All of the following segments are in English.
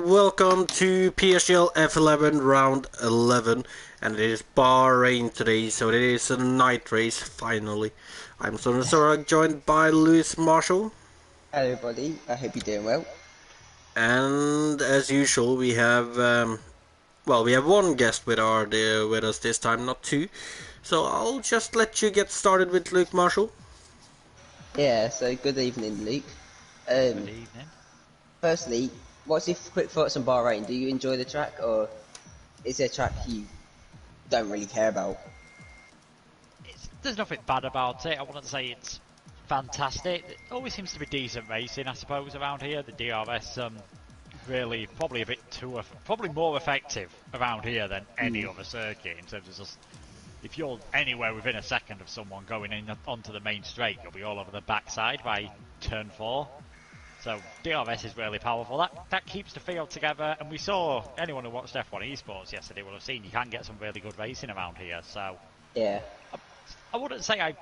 welcome to PSGL F11 round 11, and it is Bahrain today, so it is a night race finally. I'm Sonan Sorag, joined by Lewis Marshall, Hello, everybody. I hope you're doing well. and as usual, we have one guest with us this time, not two. So I'll just let you get started with Luke Marshall. Yeah, so good evening, Luke. Good Um, evening. Firstly, what's your quick thoughts on Bahrain? Do you enjoy the track, or is it a track you don't really care about? There's nothing bad about it. I wouldn't say it's fantastic. It always seems to be decent racing, I suppose, around here. The DRS really probably a bit probably more effective around here than any other circuit in terms of just if you're anywhere within a second of someone going in onto the main straight, you'll be all over the backside by turn 4. So DRS is really powerful. That keeps the field together, and we saw anyone who watched F1 Esports yesterday will have seen you can get some really good racing around here. So Yeah, I wouldn't say I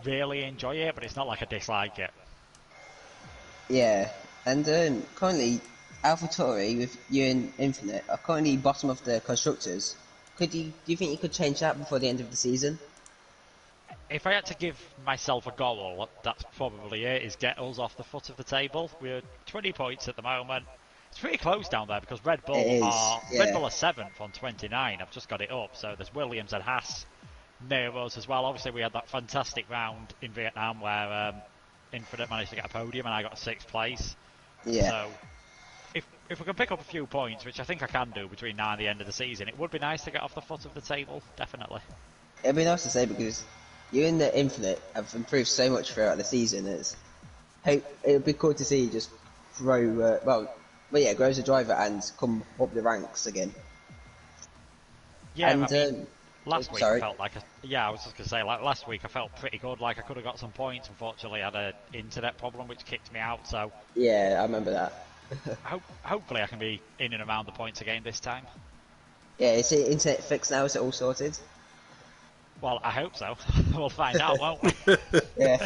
really enjoy it, but it's not like I dislike it. yeah. And currently, AlphaTauri with you and Infinite are currently bottom of the constructors. Do you think you could change that before the end of the season? If I had to give myself a goal, that's probably it, is get us off the foot of the table. We're 20 points at the moment. It's pretty close down there because Red It Bull is, are yeah. 7th on 29. I've just got it up. So there's Williams and Haas near us as well. Obviously, we had that fantastic round in Vietnam where Infinite managed to get a podium and I got 6th place. Yeah. So if we can pick up a few points, which I think I can do between now and the end of the season, it would be nice to get off the foot of the table, definitely. It'd be nice to say because you and the Infinite have improved so much throughout the season. It would be cool to see you just grow, grow as a driver and come up the ranks again. Yeah, And I mean, last week I sorry, felt like I was just gonna say, like last week I felt pretty good, like I could have got some points. Unfortunately, I had an internet problem which kicked me out. So yeah, I remember that. hopefully I can be in and around the points again this time. Yeah, is the internet fixed now? Is it all sorted? Well, I hope so. We'll find out, won't we? Yeah,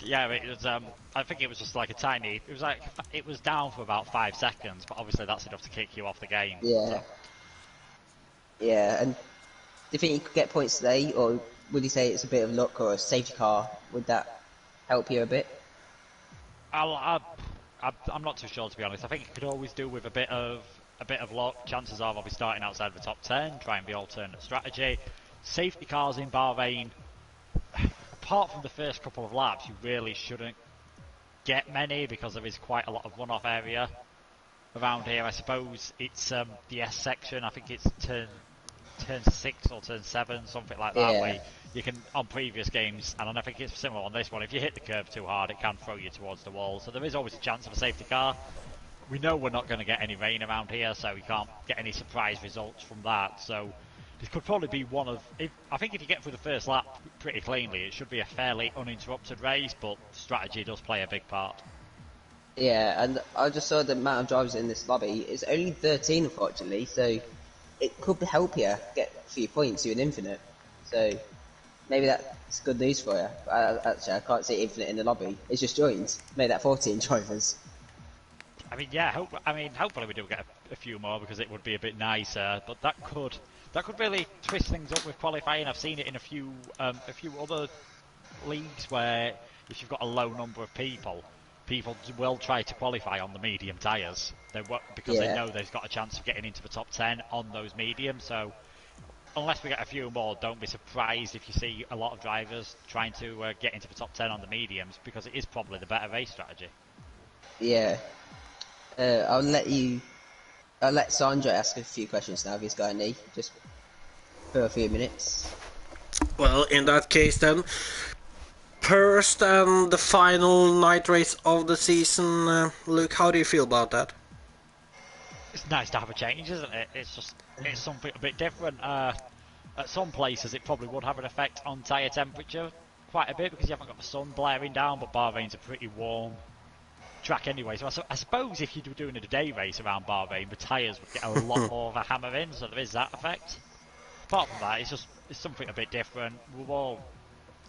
Yeah, it was. I think it was just like a tiny. It was like it was down for about 5 seconds, but obviously that's enough to kick you off the game. yeah, So yeah. And do you think you could get points today, or would you say it's a bit of luck or a safety car? Would that help you a bit? I'm not too sure, to be honest. I think you could always do with a bit of luck. Chances are I'll be starting outside the top 10, trying the alternate strategy. Safety cars in Bahrain, apart from the first couple of laps, you really shouldn't get many because there is quite a lot of runoff area around here. I suppose it's the S section. I think it's turn 6 or turn 7, something like that, Yeah, where you can, on previous games, and I think it's similar on this one, if you hit the curb too hard, it can throw you towards the wall. So there is always a chance of a safety car. We know we're not going to get any rain around here, so we can't get any surprise results from that. So this could probably be one of... I think if you get through the first lap pretty cleanly, it should be a fairly uninterrupted race, but strategy does play a big part. yeah. And I just saw the amount of drivers in this lobby. It's only 13, unfortunately. So it could help you get a few points to an Infinite. So maybe that's good news for you. Actually, I can't see Infinite in the lobby. It's just joined. Made that 14 drivers. I mean, yeah. Hopefully we do get a few more because it would be a bit nicer. But that could really twist things up with qualifying. I've seen it in a few other leagues where if you've got a low number of people will try to qualify on the medium tyres. Because they Yeah, know they've got a chance of getting into the top 10 on those mediums. So unless we get a few more, don't be surprised if you see a lot of drivers trying to get into the top 10 on the mediums because it is probably the better race strategy. yeah. I'll let you. I'll let Sandra ask a few questions now if he's got any, just for a few minutes. Well, in that case, then, first and the final night race of the season, Luke, how do you feel about that? It's nice to have a change, isn't it? It's something a bit different. At some places, it probably would have an effect on tyre temperature quite a bit because you haven't got the sun blaring down. But Bahrain's a pretty warm track anyway, so I suppose if you were doing a day race around Bahrain, the tyres would get a lot more of a hammer in. So there is that effect. Apart from that, it's something a bit different. We're all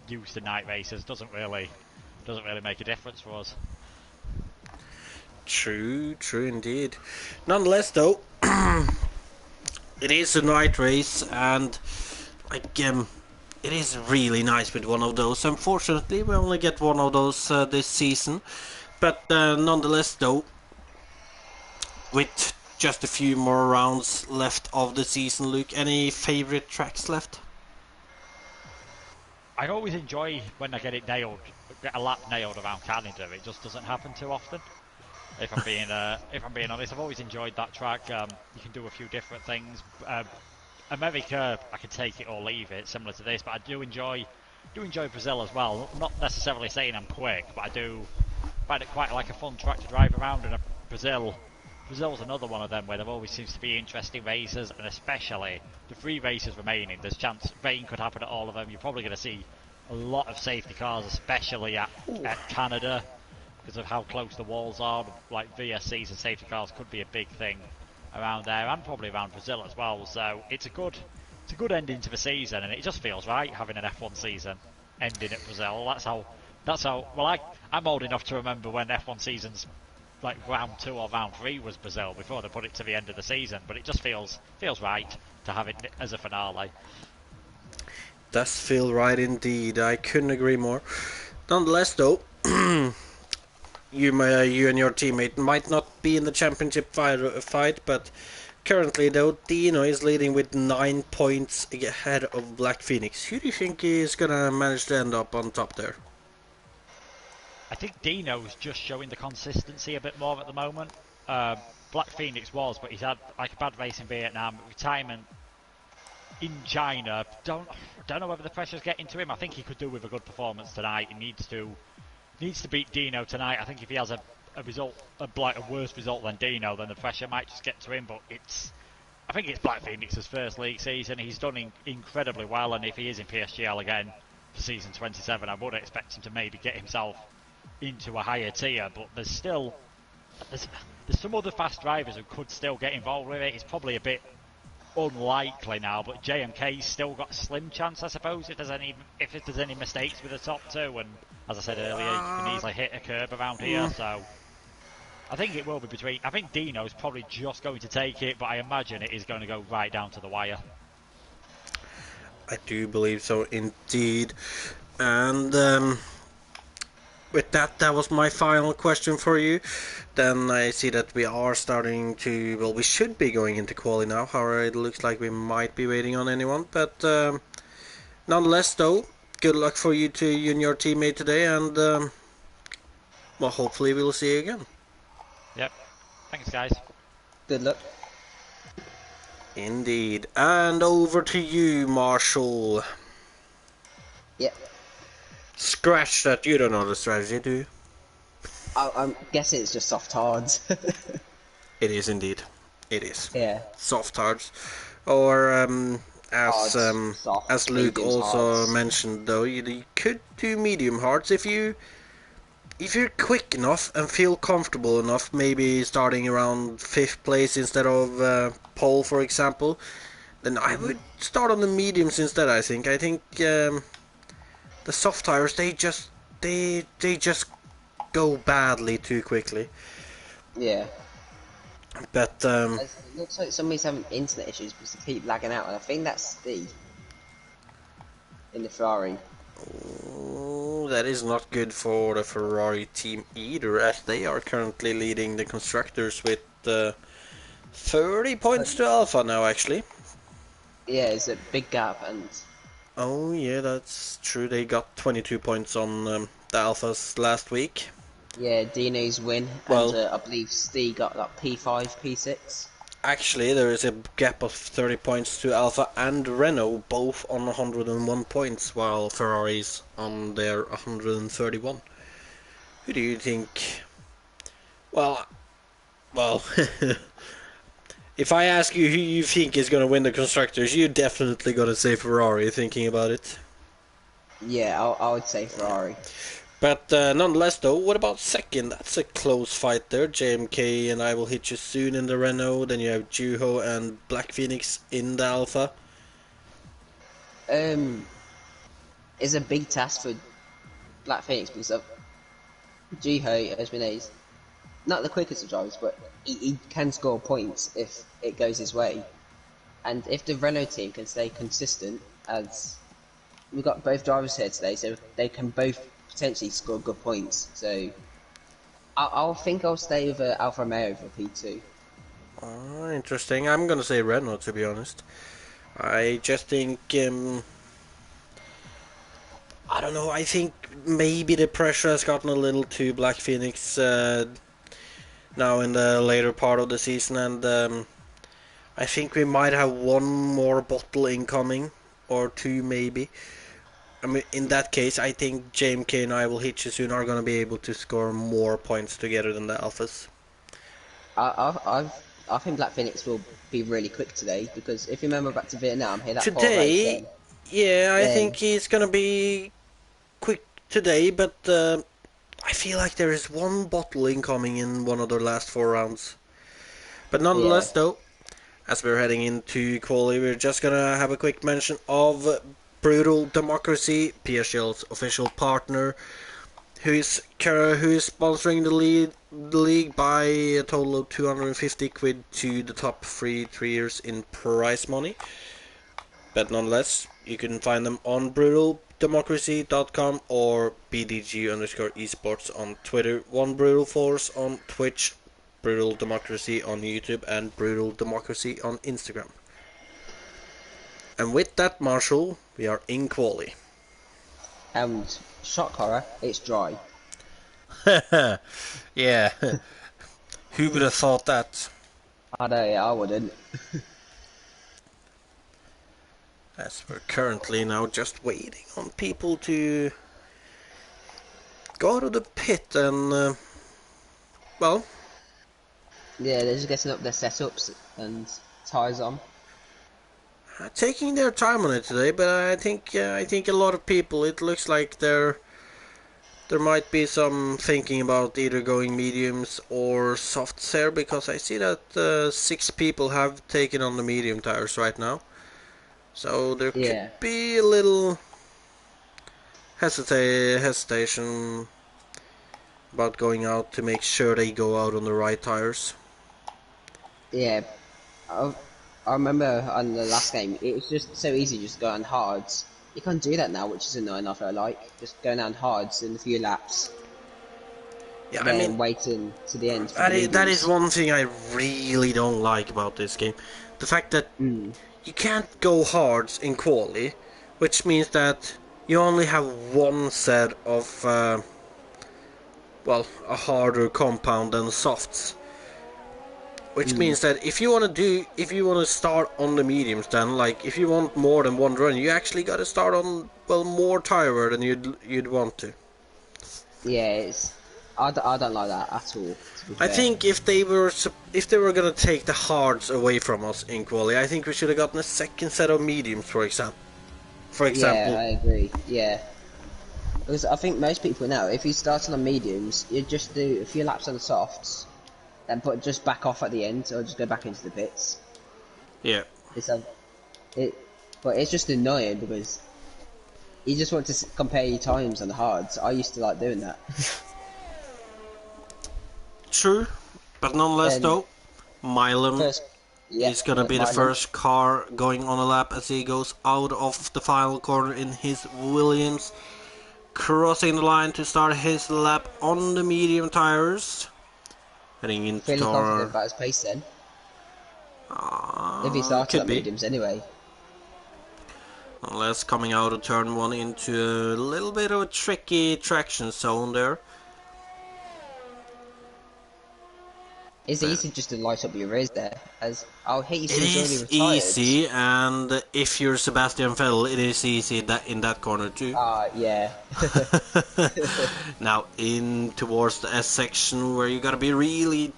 used to night races. Doesn't really make a difference for us. True, true indeed. Nonetheless, though, it is a night race, and like it is really nice with one of those. Unfortunately, we only get one of those this season, but nonetheless, though, with just a few more rounds left of the season, Luke, any favorite tracks left? I always enjoy when I get it nailed, get a lap nailed around Canada. It just doesn't happen too often. If I'm being honest, I've always enjoyed that track. You can do a few different things. America, I can take it or leave it, similar to this, but I do enjoy Brazil as well. Not necessarily saying I'm quick, but I do find it quite like a fun track to drive around. And Brazil's another one of them where there always seems to be interesting races, and especially the 3 races remaining. There's chance rain could happen at all of them. You're probably going to see a lot of safety cars, especially at Canada, because of how close the walls are. Like VSCs and safety cars could be a big thing around there, and probably around Brazil as well. So it's a good ending to the season, and it just feels right having an F1 season ending at Brazil. That's how. Well, I'm old enough to remember when F1 seasons like round 2 or round 3 was Brazil before they put it to the end of the season. But it just feels right to have it as a finale. Does feel right indeed. I couldn't agree more. Nonetheless, though, you and your teammate might not be in the championship fight, but currently, though, Dino is leading with 9 points ahead of Black Phoenix. Who do you think is gonna manage to end up on top there? I think Dino's just showing the consistency a bit more at the moment. Black Phoenix was, but he's had like a bad race in Vietnam, retirement in China. Don't know whether the pressure's getting to him. I think he could do with a good performance tonight. He needs to beat Dino tonight. I think if he has a result, like a worse result than Dino, then the pressure might just get to him. But I think it's Black Phoenix's first league season. He's done incredibly well, and if he is in PSGL again for season 27, I would expect him to maybe get himself into a higher tier. But there's some other fast drivers who could still get involved with it. It's probably a bit unlikely now, but JMK's still got a slim chance, I suppose, if there's any mistakes with the top 2. And as I said earlier, you can easily hit a curb around here. So I think it will be between. I think Dino's probably just going to take it, but I imagine it is going to go right down to the wire. I do believe so indeed. And with that, that was my final question for you. Then I see that we are starting to, well, we should be going into quali now. However, it looks like we might be waiting on anyone. But nonetheless, though, good luck for you and your teammate today. And, well, hopefully we'll see you again. Yep. Thanks, guys. Good luck. Indeed. And over to you, Marshall. Yep. Scratch that. You don't know the strategy, do you? I'm guessing it's just soft hards. It is indeed. It is. Yeah. Soft hards. Or, Soft, as Luke also hards. mentioned, though, you could do medium hards if you're quick enough and feel comfortable enough, maybe starting around 5th place instead of pole, for example, then I would start on the mediums instead. I think the soft tires, they just go badly too quickly. Yeah. But It looks like somebody's having internet issues because they keep lagging out, and I think that's Steve in the Ferrari. oh, that is not good for the Ferrari team either, as they are currently leading the constructors with 30 points to Alpha now, actually. Yeah, it's a big gap, and Oh yeah, that's true. They got 22 points on the Alphas last week. yeah, Dino's win, Well, and I believe Steve got like P5, P6. actually, there is a gap of 30 points to Alpha and Renault, both on 101 points, while Ferrari's on their 131. Who do you think? Well, if I ask you who you think is going to win the constructors, you're definitely going to say Ferrari. Thinking about it. Yeah, I would say Ferrari. But nonetheless, though, what about second? That's a close fight there. JMK and I will hit you soon in the Renault. Then you have Juho and Black Phoenix in the Alpha. It's a big task for Black Phoenix because of Jiho has been ace. not the quickest of drivers, but he can score points if it goes his way. And if the Renault team can stay consistent, as we've got both drivers here today, so they can both potentially score good points. So I'll think I'll stay with Alfa Romeo for P2. Interesting. I'm gonna say Renault, to be honest. I just think I don't know. I think maybe the pressure has gotten a little too Black Phoenix now in the later part of the season, and I think we might have one more bottle incoming, or two maybe. I mean, in that case, I think JMK and I will hit you soon are going to be able to score more points together than the Alphas. I think Black Phoenix will be really quick today because if you remember back to Vietnam, he had that poor race Today, then. yeah, I Then think he's going to be quick today, but I feel like there is one bottle incoming in one of the last 4 rounds. But yeah, nonetheless, though, as we're heading into quali, we're just going to have a quick mention of Brutal Democracy, PSGL's official partner, who is sponsoring the league by a total of 250 quid to the top 3 years in prize money. But nonetheless, you can find them on brutaldemocracy.com or BDG_esports on Twitter, One Brutal Force on Twitch, Brutal Democracy on YouTube, and Brutal Democracy on Instagram. And with that, Marshall, we are in quali. and shock horror, it's dry. Yeah, who would have thought that? I know, yeah, I wouldn't. As we're currently now just waiting on people to go to the pit and, well, Yeah, they're just getting up their setups and ties on. taking their time on it today. But I think a lot of people. It looks like there might be some thinking about either going mediums or softs here, because I see that 6 people have taken on the medium tires right now. So there could Yeah, be a little hesitation about going out to make sure they go out on the right tires. yeah. I, I remember on the last game, it was just so easy just to go on hards. You can't do that now, which is annoying, I feel like. Just going on hards in a few laps, Yeah, I mean, then waiting to the end for the that is mediums. one thing I really don't like about this game. The fact that Mm. you can't go hards in quali, which means that you only have one set of, well, a harder compound than softs. Which Mm. means that if you want to start on the mediums, then like if you want more than one run, you actually got to start on, well, more tire wear than you'd want to. Yeah, I don't like that at all, to be I fair. think if they were gonna take the hards away from us in quali, I think we should have gotten a second set of mediums, for example. For Yeah, example, I agree. Yeah. Because I think most people now, if you start on the mediums, you just do a few laps on the softs, then just back off at the end, or just go back into the pits. yeah, It's a, it, but it's just annoying because you just want to compare your times on the hards. I used to like doing that. true, but nonetheless, And though, Milam first, yeah, is gonna be the Milan. first car going on a lap as he goes out of the final corner in his Williams, crossing the line to start his lap on the medium tires, heading into Feeling confident turn. about his pace then. If he started Could on be. mediums anyway. Unless coming out of turn 1 into a little bit of a tricky traction zone there. It's But easy just to light up your rears there, as I'll hit you it soon he's already is retired. easy, and if you're Sebastian Vettel, it is easy that in that corner too. Yeah. Now in towards the S section, where you gotta be really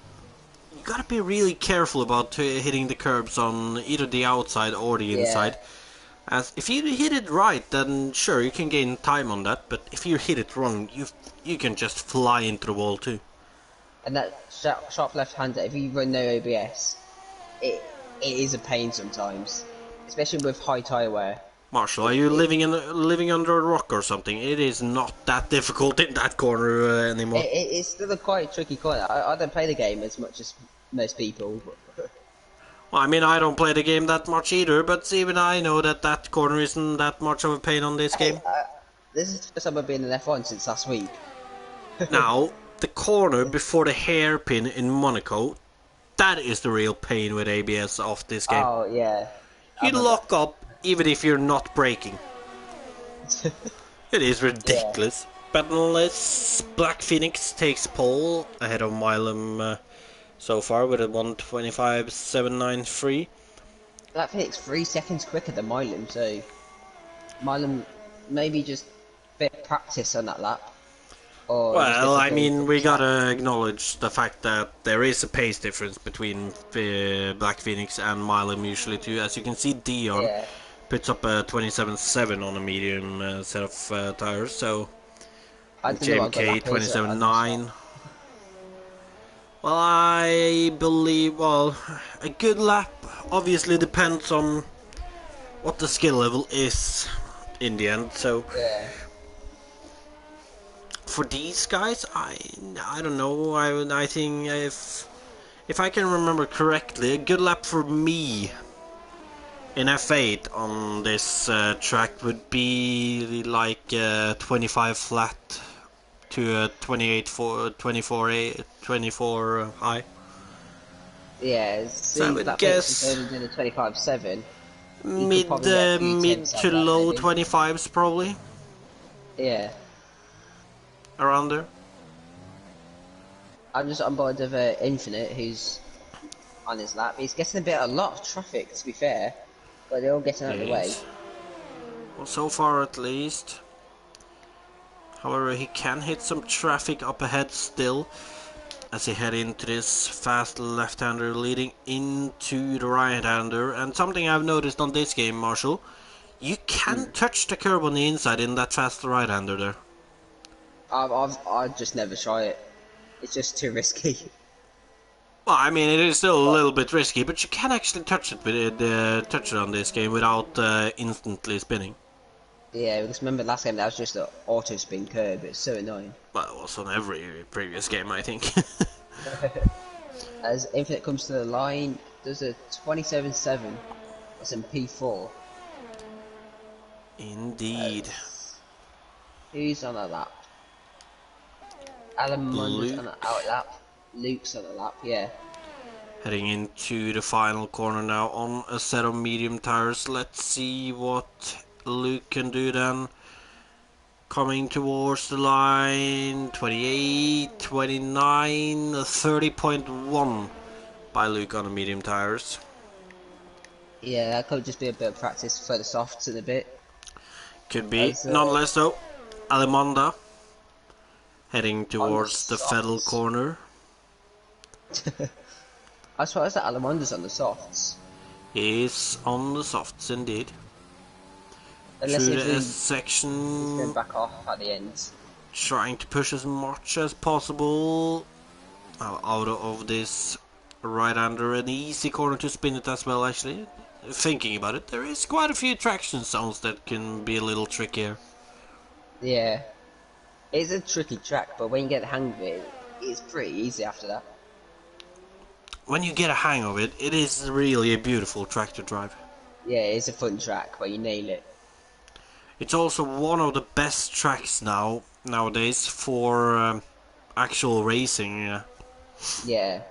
careful about hitting the curbs on either the outside or the Yeah. inside. As if you hit it right, then sure you can gain time on that. But if you hit it wrong, you can just fly into the wall too. And that sharp left-hander, if you run no OBS, it is a pain sometimes, especially with high tyre wear. Marshall, are you living under a rock or something? It is not that difficult in that corner anymore. It's still a quite tricky corner. I don't play the game as much as most people. Well, I mean, I don't play the game that much either, but even I know that that corner isn't that much of a pain on this Hey, game. this is the first time I've been in F1 since last week. Now, the corner before the hairpin in Monaco, that is the real pain with ABS off this game. Oh yeah, I You remember. lock up even if you're not braking. It is Yeah, ridiculous. But unless Black Phoenix takes pole ahead of Milam so far with a 1:25.793. Black Phoenix 3 seconds quicker than Milam, so Milam maybe just a bit of practice on that lap, or just Well, gets a I feel for mean, the we track. gotta acknowledge the fact that there is a pace difference between Black Phoenix and Milam usually too. As you can see, Dion Yeah, puts up a 27.7 on a medium set of tires, so I and don't know what a good JMK lap is on the soft. 27.9. Well, I believe, well, a good lap obviously depends on what the skill level is in the end. So Yeah, for these guys, I don't know. I think if I can remember correctly, a good lap for me in F8 on this track would be like 25 flat to 28 for 24 high. yeah. So I See, would Black Phoenix is guess only doing a 25.7. You could mid probably get a few mid tenths out to of that, low maybe. 25s probably Yeah, around there. I'm just on board with Infinite, who's on his lap. He's getting a lot of traffic, to be fair, but they're all getting out of the way. Yes. Well, so far at least. However, he can hit some traffic up ahead still as he head into this fast left-hander leading into the right-hander. And something I've noticed on this game, Marshall, you can Mm. touch the curb on the inside in that fast right-hander there. I just never try it. It's just too risky. Well, I mean, it is still a But little bit risky, but you can actually touch it with touch it on this game without instantly spinning. yeah, because remember last game that was just an auto spin curb. It's so annoying. Well, it was on every previous game, I think. As Infinite comes to the line, does a 27.7. That's in P4. Indeed. As who's on a lap? Alamonda's on an Luke out lap. Luke's on a lap. Yeah. heading into the final corner now on a set of medium tires. Let's see what Luke can do then. Coming towards the line, 28, 29, 30.1 by Luke on the medium tires. Yeah, that could just be a bit of practice for the softs in a bit. Could be. As Nonetheless though, Alemonda heading on the towards the Fettel softs. corner. I suppose that Alamonda's on the softs. Is on the softs indeed. Unless Through he's the S really he's going section, back off at the end. trying to push as much as possible out of this right-hander. An easy corner to spin it as well, actually. Thinking about it, there is quite a few traction zones that can be a little trickier. Yeah. It's a tricky track, but when you get the hang of it, it's pretty easy after that. When you get a hang of it, it is really a beautiful track to drive. Yeah, it's a fun track where you nail it. It's also one of the best tracks nowadays for actual racing. Yeah.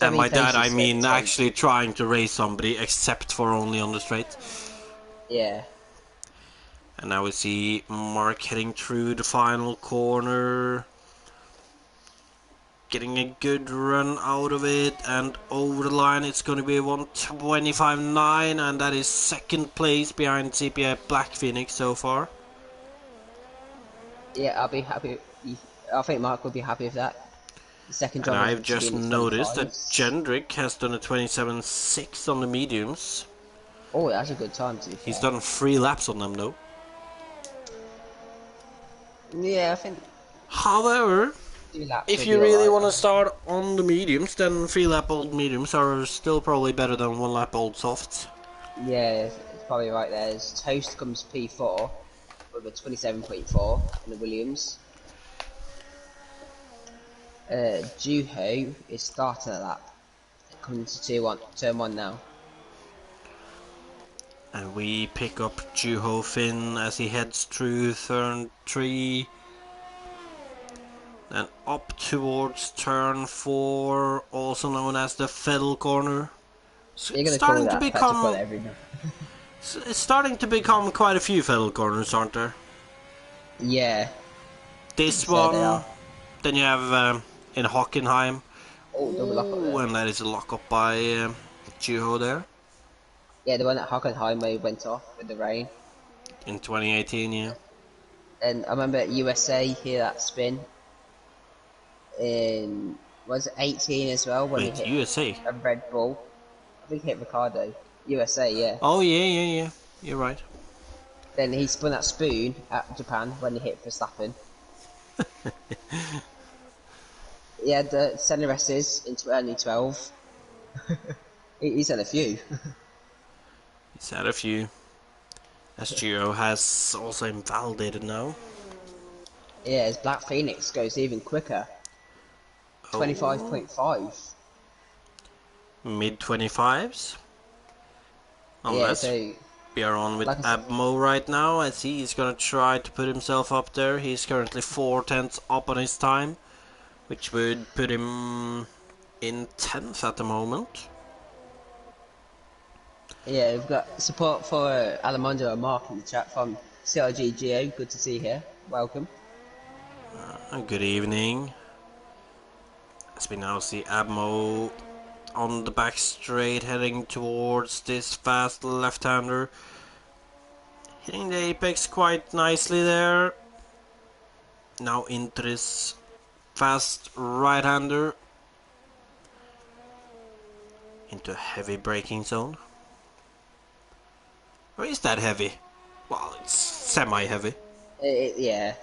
And by that I Semi-faces at the mean time. actually trying to race somebody, except for only on the straight. Yeah. And now we see Mark heading through the final corner. Getting a good run out of it, and over the line it's going to be 1:25.9, and that is second place behind CPI Black Phoenix so far. Yeah, I'll be happy. I think Mark would be happy with that. The second And driver I've to be just in the noticed that 25s. Jendrik has done a 27.6 on the mediums. Oh, that's a good time to be He's fair. done 3 laps on them though. Yeah, I think However, 2 laps if will you be really alright. want to start on the mediums, then 3 lap old mediums are still probably better than 1 lap old softs. Yeah, it's probably right there. As Toast comes P4 with a 27.4 in the Williams. Juho is starting a lap, coming to turn 1 now. And we pick up Juho Finn as he heads through turn 3. Then up towards turn 4, also known as the Fiddle Corner. So You're it's gonna call starting to that, Patrick, call it become every now. it's starting to become quite a few Fiddle Corners, aren't there? Yeah, This so they one, are. then you have in Hockenheim. Oh, double lock up Oh, there. and that is a lock up by Juho there Yeah, the one at Hockenheim went off with the rain. in 2018, yeah. And I remember at USA here that spin in was it 18 as well when he Wait, hit USA? a Red Bull. I think he hit Ricardo. USA, yeah. Oh, yeah. You're right. Then he spun that spoon at Japan when he hit Verstappen. He had the center S's in only 12. He's had a few. He's had a few. SGO has also invalidated now. Yeah, his Black Phoenix goes even quicker. Oh, 25.5. mid 25s. Yeah, Unless so we are on with like I said, Abmo right now, as he's gonna try to put himself up there. He's currently 4 tenths up on his time, which would put him in 10th at the moment. yeah, we've got support for Alamondo and Mark in the chat from CRGGO. Good to see you here. Welcome. Good evening. As we now see Abmo on the back straight heading towards this fast left-hander. Hitting the apex quite nicely there. Now into this fast right-hander. Into a heavy braking zone. Or is that heavy? Well, it's semi-heavy. Yeah,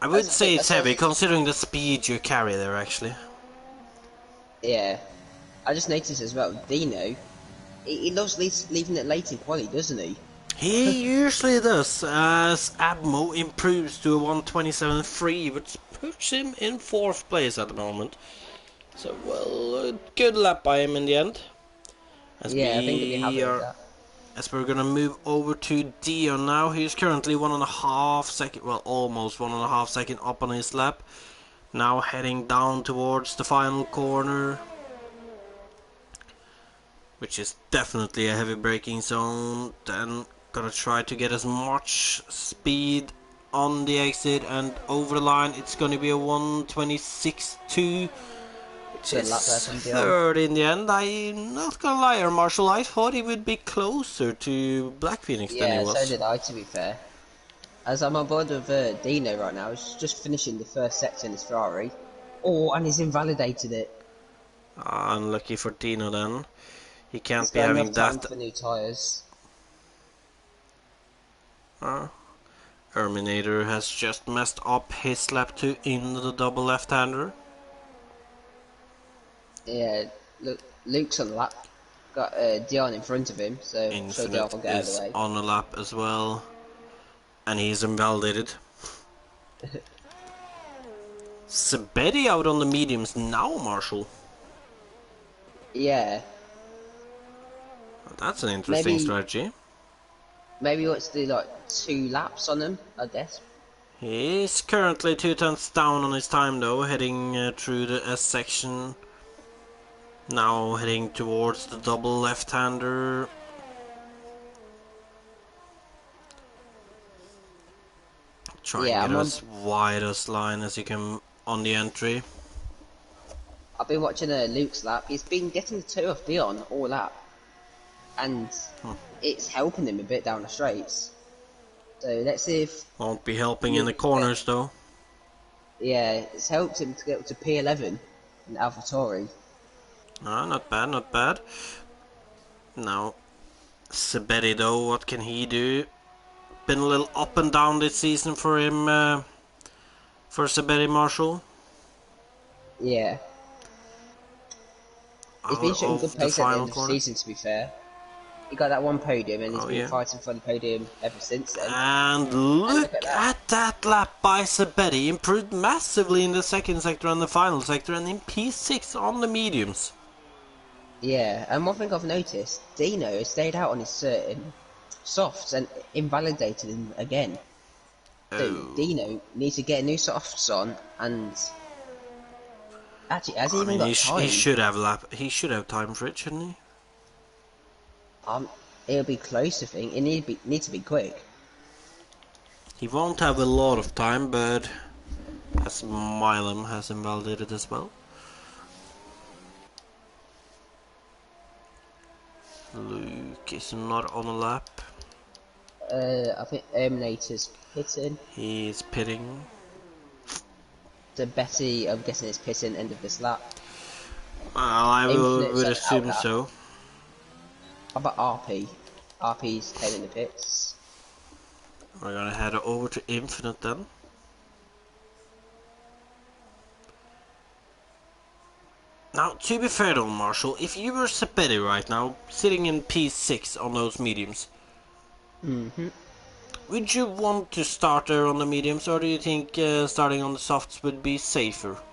I would say I it's heavy just, considering the speed you carry there actually. yeah. I just noticed as well, Dino, he loves leaving it late in quali, doesn't he? He usually does, as Abmo improves to a 127.3, which puts him in 4th place at the moment. So, well, a good lap by him in the end. As Yeah, I think he'll be happy with that. we're gonna move over to Dion now. He's currently 1.5 seconds, well, almost 1.5 seconds up on his lap. Now heading down towards the final corner, which is definitely a heavy braking zone. Then gonna try to get as much speed on the exit and over the line. It's gonna be a 126.2, which Good luck there is from Dion. third in the end. I'm not gonna lie, Marshall. I thought he would be closer to Black Phoenix than he Yeah, so was. did I, to be fair. As I'm on board with Dino right now, he's just finishing the first sector in his Ferrari. Oh, and he's invalidated it. Unlucky for Dino then. He can't He's be got having enough time that. for new tyres. Terminator has just messed up his lap 2 in the double left-hander. Yeah, look, Luke's on the lap. Got Dion in front of him, so I'm sure Dion Infinite will get out of the is way. on the lap as well. And he's invalidated. Sabedi out on the mediums now, Marshall. Yeah, That's an interesting maybe strategy. maybe he wants to do like 2 laps on him, I guess. He's currently 2 tenths down on his time though, heading through the S section. Now heading towards the double left-hander. Try and Yeah, get as wide as line as you can on the entry. I've been watching Luke's lap. He's been getting the toe off Dion all lap, and it's helping him a bit down the straights. So let's see if Won't be helping in the Luke get. corners though. Yeah, it's helped him to get up to P11 in AlphaTauri. Ah, not bad, not bad. Now, Sabedi though, what can he do? Been a little up and down this season for him, for Sabedi Marshall. Yeah, he's been Out showing good of the pace at the final end of the corner. season. To be fair, he got that one podium, and he's Oh been yeah. fighting for the podium ever since then. And And look look at that. at that lap by Sabetti. Improved massively in the second sector and the final sector, and in P6 on the mediums. Yeah, and one thing I've noticed, Dino has stayed out on his certain softs and invalidated him again. So Oh. Dino needs to get new softs on, and actually hasn't I even mean, got he time. should have time for it, shouldn't he? Um, it'll be close, I think. It need to be quick. He won't have a lot of time, but as Milam has invalidated as well. Luke is not on a lap. I think Terminator's pitting. He's pitting. So Betty, I'm guessing, is pitting end of this lap. Well, I Infinite's would on out assume lap. so. How about RP? RP's staying in the pits. We're gonna head over to Infinite then. Now, to be fair though, Marshall, if you were Sabetti right now, sitting in P6 on those mediums, would you want to start there on the mediums, or do you think starting on the softs would be safer?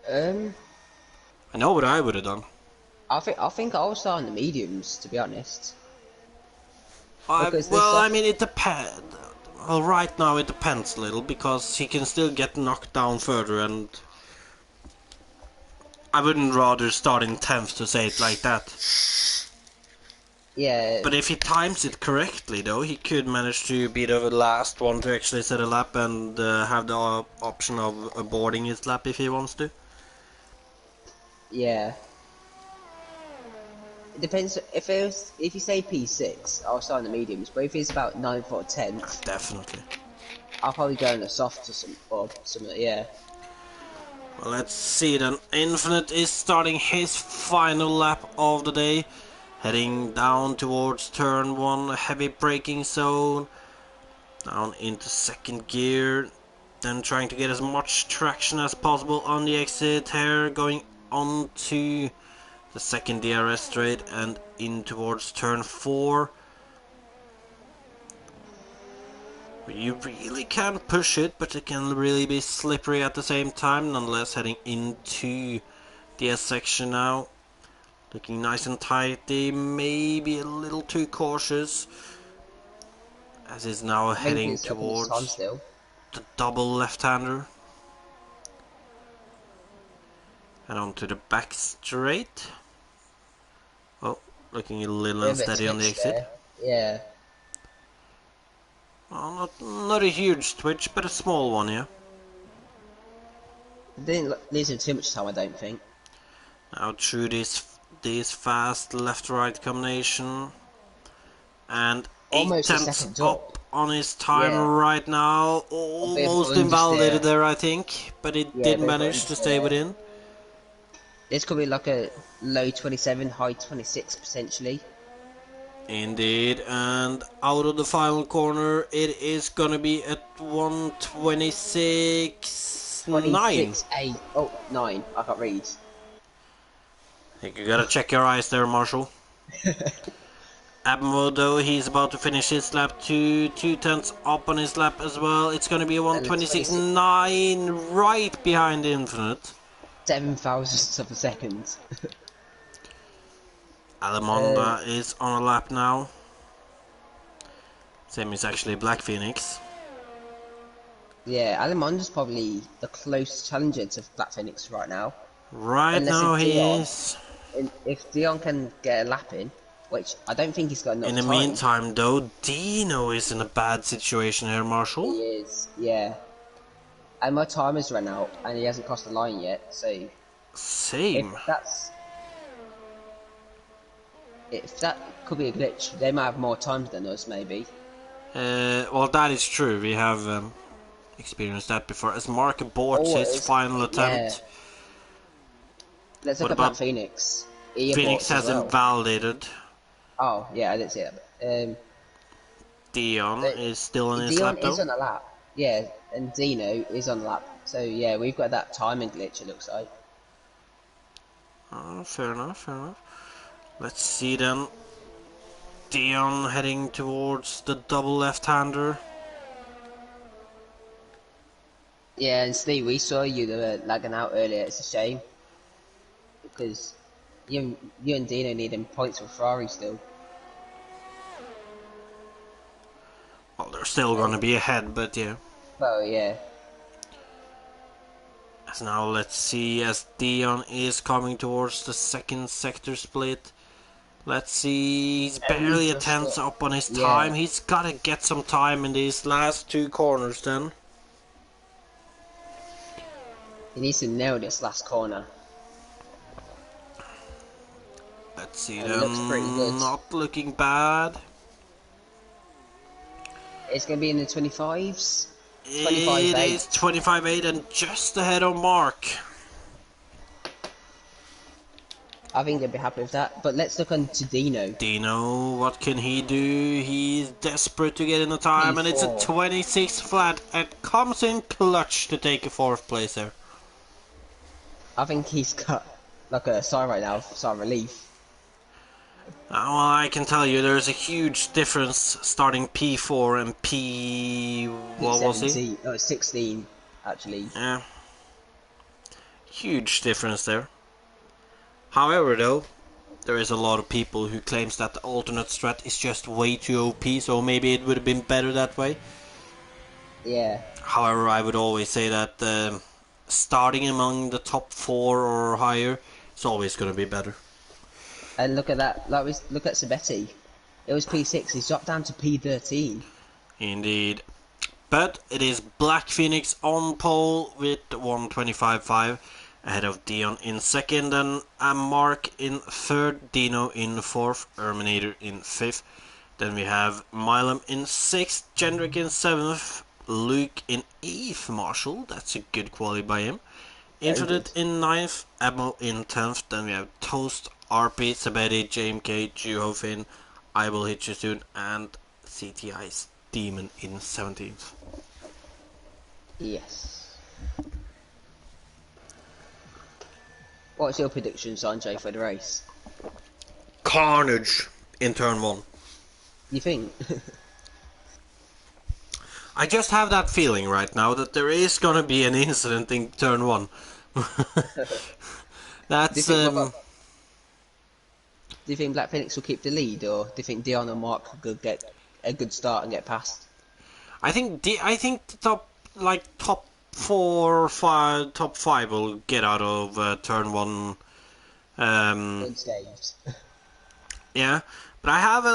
Um, I know what I would have done. I think I'll start on the mediums, to be honest, because the Well, I mean, soft. it depends. Well, right now it depends a little, because he can still get knocked down further, and I wouldn't rather start in 10th to say it like that. Yeah, But if he times it correctly, though, he could manage to be the last one to actually set a lap and have the option of aborting his lap if he wants to. yeah. It depends if you say P6, I'll start on the mediums. But if it's about 9th or 10th, Definitely. I'll probably go on the soft or something. Yeah. Well, let's see then. Infinite is starting his final lap of the day. Heading down towards turn 1, heavy braking zone. Down into second gear. Then trying to get as much traction as possible on the exit here. Going on to the second DRS straight and in towards turn 4. You really can push it, but it can really be slippery at the same time. Nonetheless, heading into the S section now. Looking nice and tighty, maybe a little too cautious. As is now heading I think it's time towards still. the double left-hander. And onto the back straight. Oh, looking a little Bit of a unsteady on the twitch exit. there. Yeah. Well, not a huge twitch, but a small one, yeah. Didn't lose him too much time, I don't think. Now through this fast left-right combination. And 8 Almost a tenths second up. up on his time Yeah. right now. A bit of Almost invalidated understeer. there, I think. But it Yeah, a did bit of manage to stay understeer. within. This could be like a low 27, high 26 potentially. Indeed, and out of the final corner, it is gonna be at 1:26.9. 26, 8. Oh, 9. I can't read. I think you gotta check your eyes there, Marshall. Abmo, though, he's about to finish his lap, 2 tenths up on his lap as well. It's gonna be a And 26, 1:26.9 right behind Infinite. 7 thousandths of a second. Alamonda is on a lap now. Same is actually Black Phoenix. Yeah, Alamonda's probably the closest challenger to Black Phoenix right now. Right Unless now if he Dion, is. if Dion can get a lap in, which I don't think he's got In enough the time. meantime, though, Dino is in a bad situation here, Marshall. He is, yeah. And my time has run out, and he hasn't crossed the line yet. So Same. if that could be a glitch, they might have more time than us, maybe. Well, that is true. We have experienced that before. As Mark aborts Or his it's final yeah. attempt. Let's look What at Black about Phoenix. He Phoenix aborts as has well. invalidated. Oh yeah, I didn't see that. Dion But is still in his Dion lap is though. on a lap. Yeah, and Dino is on a lap. So yeah, we've got that timing glitch. It looks like. Oh, fair enough, fair enough. Let's see then. Dion heading towards the double left-hander. Yeah, and Steve, we saw you lagging out earlier. It's a shame because you and Dino needing points for Ferrari still. Well, they're still going to be ahead, but yeah. Well, yeah. As now let's see as Dion is coming towards the second sector split. Let's see, he's barely a tenth up on his time. Yeah. He's got to get some time in these last two corners then. He needs to nail this last corner. Let's see And it looks pretty good. Not looking bad. It's going to be in the 25s. It is 25.8 and just ahead of Mark. I think they'd be happy with that. But let's look on to Dino. Dino, what can he do? He's desperate to get in the time, P4. and it's a 26 flat and comes in clutch to take a 4th place there. I think he's got like a sigh right now, sigh of relief. Well, I can tell you there's a huge difference starting P4 and P... what was he? Oh, 16, actually. Yeah. Huge difference there. However, though, there is a lot of people who claims that the alternate strat is just way too OP, so maybe it would have been better that way. Yeah. However, I would always say that starting among the top 4 or higher is always going to be better. And look at that. Look at Sabetti. It was P6. He's dropped down to P13. Indeed. But it is Black Phoenix on pole with 125.5. Ahead of Dion in second, and Mark in third, Dino in fourth, Erminator in fifth. Then we have Milam in sixth, Jendrik in seventh, Luke in eighth, Marshall, that's a good quality by him. Infinite in ninth, Amo in 10th, then we have Toast, RP, Sabedi, JMK, Juho Finn, I Will Hit You Soon, and CTI's Demon in 17th. Yes. What's your prediction, Sanjay, for the race? Carnage in turn 1. You think? I just have that feeling right now that there is gonna be an incident in turn 1. That's do you think Black Phoenix will keep the lead, or do you think Dion and Mark could get a good start and get past? I think the top 4 or 5, top 5 will get out of turn 1. Unscathed. Yeah, but I have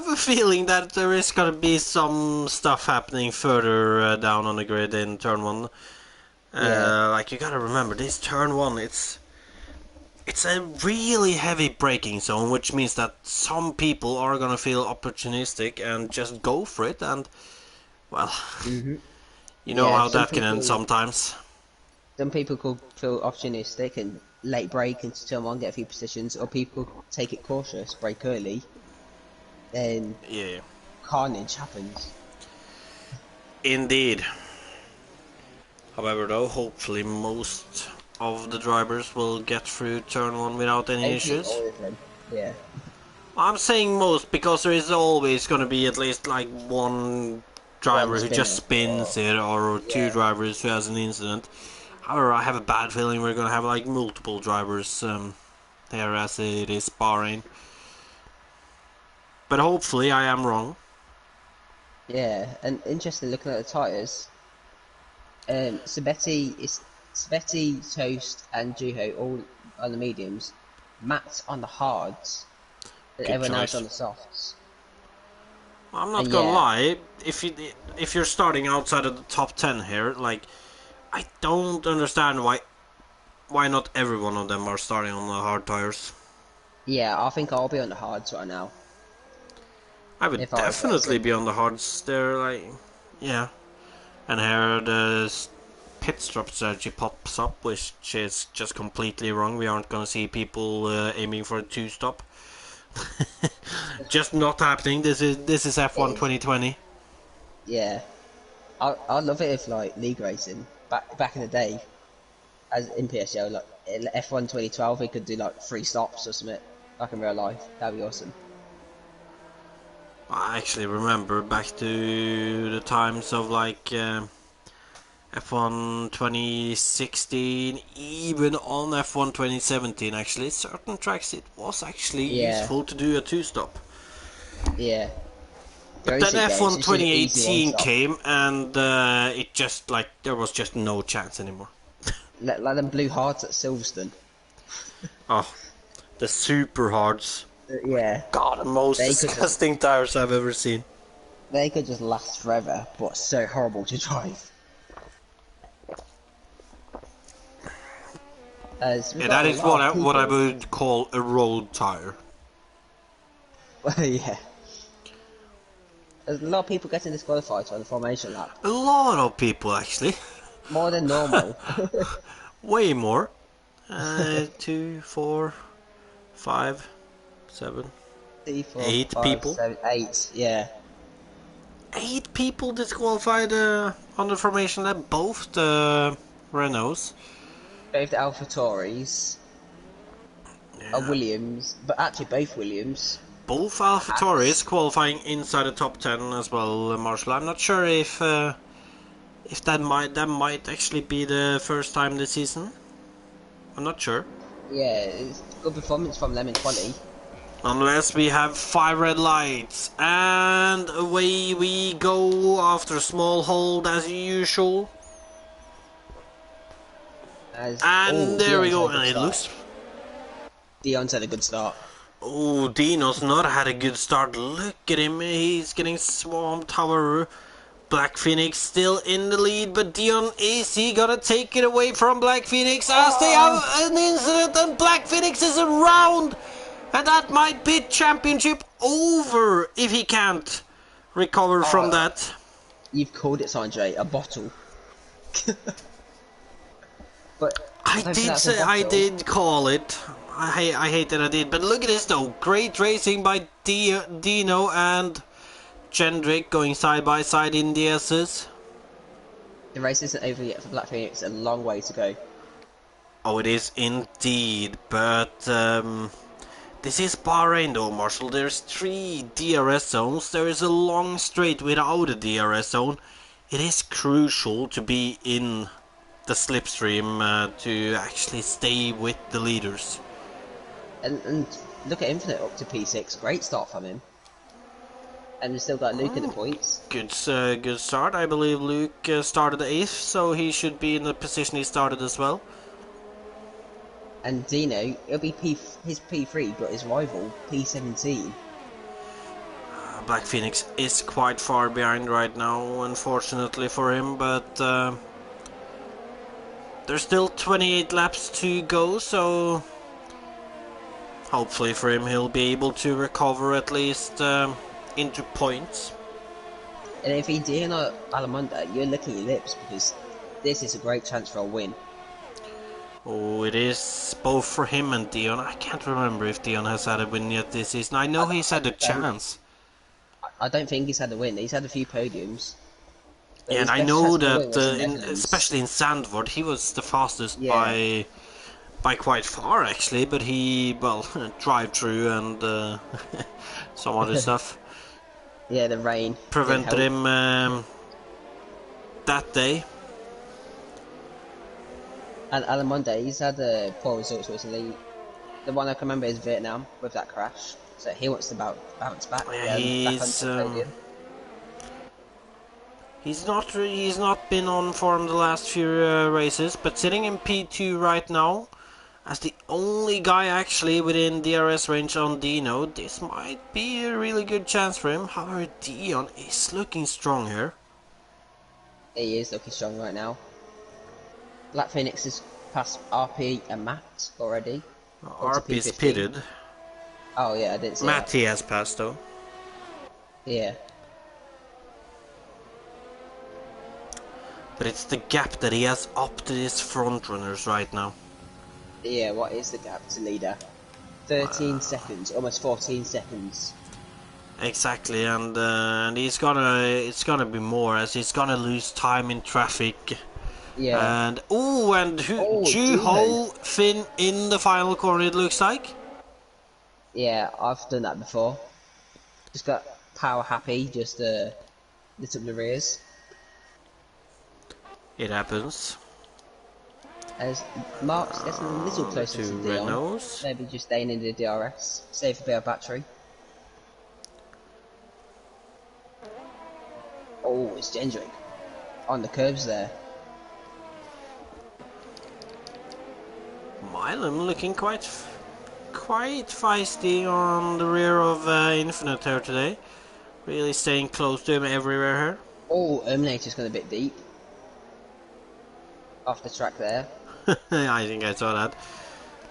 a feeling that there is gonna be some stuff happening further down on the grid in turn 1. Like, you gotta remember, this turn 1, it's a really heavy braking zone, which means that some people are gonna feel opportunistic and just go for it, and well, you know how that can end sometimes. Some people could feel opportunistic and late break into turn 1, get a few positions, or people take it cautious, break early, then Yeah, carnage happens. indeed. However, though, hopefully most of the drivers will get through turn 1 without any issues. All of them. Yeah. I'm saying most because there is always going to be at least like one driver who just spins it, or two drivers who has an incident. However, I have a bad feeling we're going to have like multiple drivers there as it is Bahrain. But hopefully I am wrong. Yeah, and interesting looking at the tyres. Sabetti, Toast, and Juho all on the mediums. Matt on the hards, and everyone else on the softs. I'm not gonna lie, if you're starting outside of the top 10 here, like, I don't understand why not every one of them are starting on the hard tires. Yeah, I think I'll be on the hards right now. I would definitely be on the hards. They're like, yeah. And here the pit stop strategy pops up, which is just completely wrong. We aren't gonna see people aiming for a 2-stop. Just not happening. This is F1 2020. Yeah, I'd love it if like league racing back in the day, as in PSGL, like F1 2012, we could do like 3 stops or something. like in real life. That'd be awesome. I actually remember back to the times of like F1 2016, even on F1 2017. Actually, certain tracks it was actually Yeah, useful to do a two-stop. yeah. The But then racing game, it's F1 just an easy one 2018 stop. came, and it just like there was just no chance anymore. Like them blue hearts at Silverstone. Oh, the super hards. Yeah, God, the most they could just disgusting tires I've ever seen. last forever, but so horrible to drive. As we've Yeah, got that a is lot of what I people. would call a road tire. Yeah, there's a lot of people getting disqualified on the formation lap. A lot of people actually, More than normal. way more. 2, 4, 5, 7, 3, 4, 8 5, people. 7, 8. Yeah. 8 people disqualified on the formation lap, both the Renaults. Both the AlphaTauris, a Yeah. Williams, but actually both Williams. Both AlphaTauris Haas. qualifying inside the top 10 as well, Marshall. I'm not sure if that might actually be the first time this season. I'm not sure. Yeah, it's good performance from them in quali. Unless we have 5 red lights. And away we go after a small hold as usual. And there we Dion's had go. a And good it start. looks... Dion's had a good start. Oh, Dino's not had a good start. Look at him. He's getting swamped, however. Black Phoenix still in the lead, but Dion, is he gonna take it away from Black Phoenix as they have an incident and Black Phoenix is around? And that might be championship over if he can't recover from that. You've called it, Sanjay, a bottle. But I don't think did that's a say, I bottle. did call it. I hate that I did, but look at this though. Great racing by Dino and Jendrik going side by side in the S's. The race isn't over yet for Black Phoenix. A long way to go. Oh, it is indeed, but this is Bahrain though, Marshall. There's 3 DRS zones. There is a long straight without a DRS zone. It is crucial to be in the slipstream to actually stay with the leaders. And look at Infinite up to P6. Great start from him. And we've still got Luke at the points. Good start. I believe Luke started 8th, so he should be in the position he started as well. And Dino, it'll be his P3, but his rival, P17. Black Phoenix is quite far behind right now, unfortunately for him, but there's still 28 laps to go, so hopefully for him he'll be able to recover at least into points. And if he Dino Alamonda, you're licking your lips because this is a great chance for a win. Oh, it is both for him and Dion. I can't remember if Dion has had a win yet this season. I know he's had a chance. I don't think he's had a win. He's had a few podiums. But Yeah, his and I best know chance for a win that, was in Netherlands. especially in Sandford, he was the fastest Yeah. by quite far actually. But he, well, drive through and some other stuff Yeah, the rain prevented didn't help. him that day. And Alamonde, he's had poor results recently. The one I can remember is Vietnam with that crash. So he wants to bounce back. Yeah, Back onto the podium. he's not been on form the last few races, but sitting in P2 right now, as the only guy actually within DRS range on Dino, this might be a really good chance for him. However, Dion is looking strong here. He is looking strong right now. Black Phoenix has passed RP and Matt already. RP is pitted. Oh yeah, I didn't see Matt that. he has passed though. Yeah. But it's the gap that he has up to his front runners right now. Yeah, what is the gap to leader? 13 seconds, almost 14 seconds. Exactly, and it's gonna be more as he's gonna lose time in traffic. Yeah. And Juho Finn in the final corner it looks like. Yeah, I've done that before. Just got power happy, just lit up the rears. It happens. As Mark's getting a little The closer to two Dion. Renaults. Maybe just staying in the DRS. Save a bit of battery. Oh, it's Gendrick. On the curbs there. Milan looking quite feisty on the rear of Infinite here today. Really staying close to him everywhere here. Oh, Terminator's gone a bit deep. Off the track there. I think I saw that.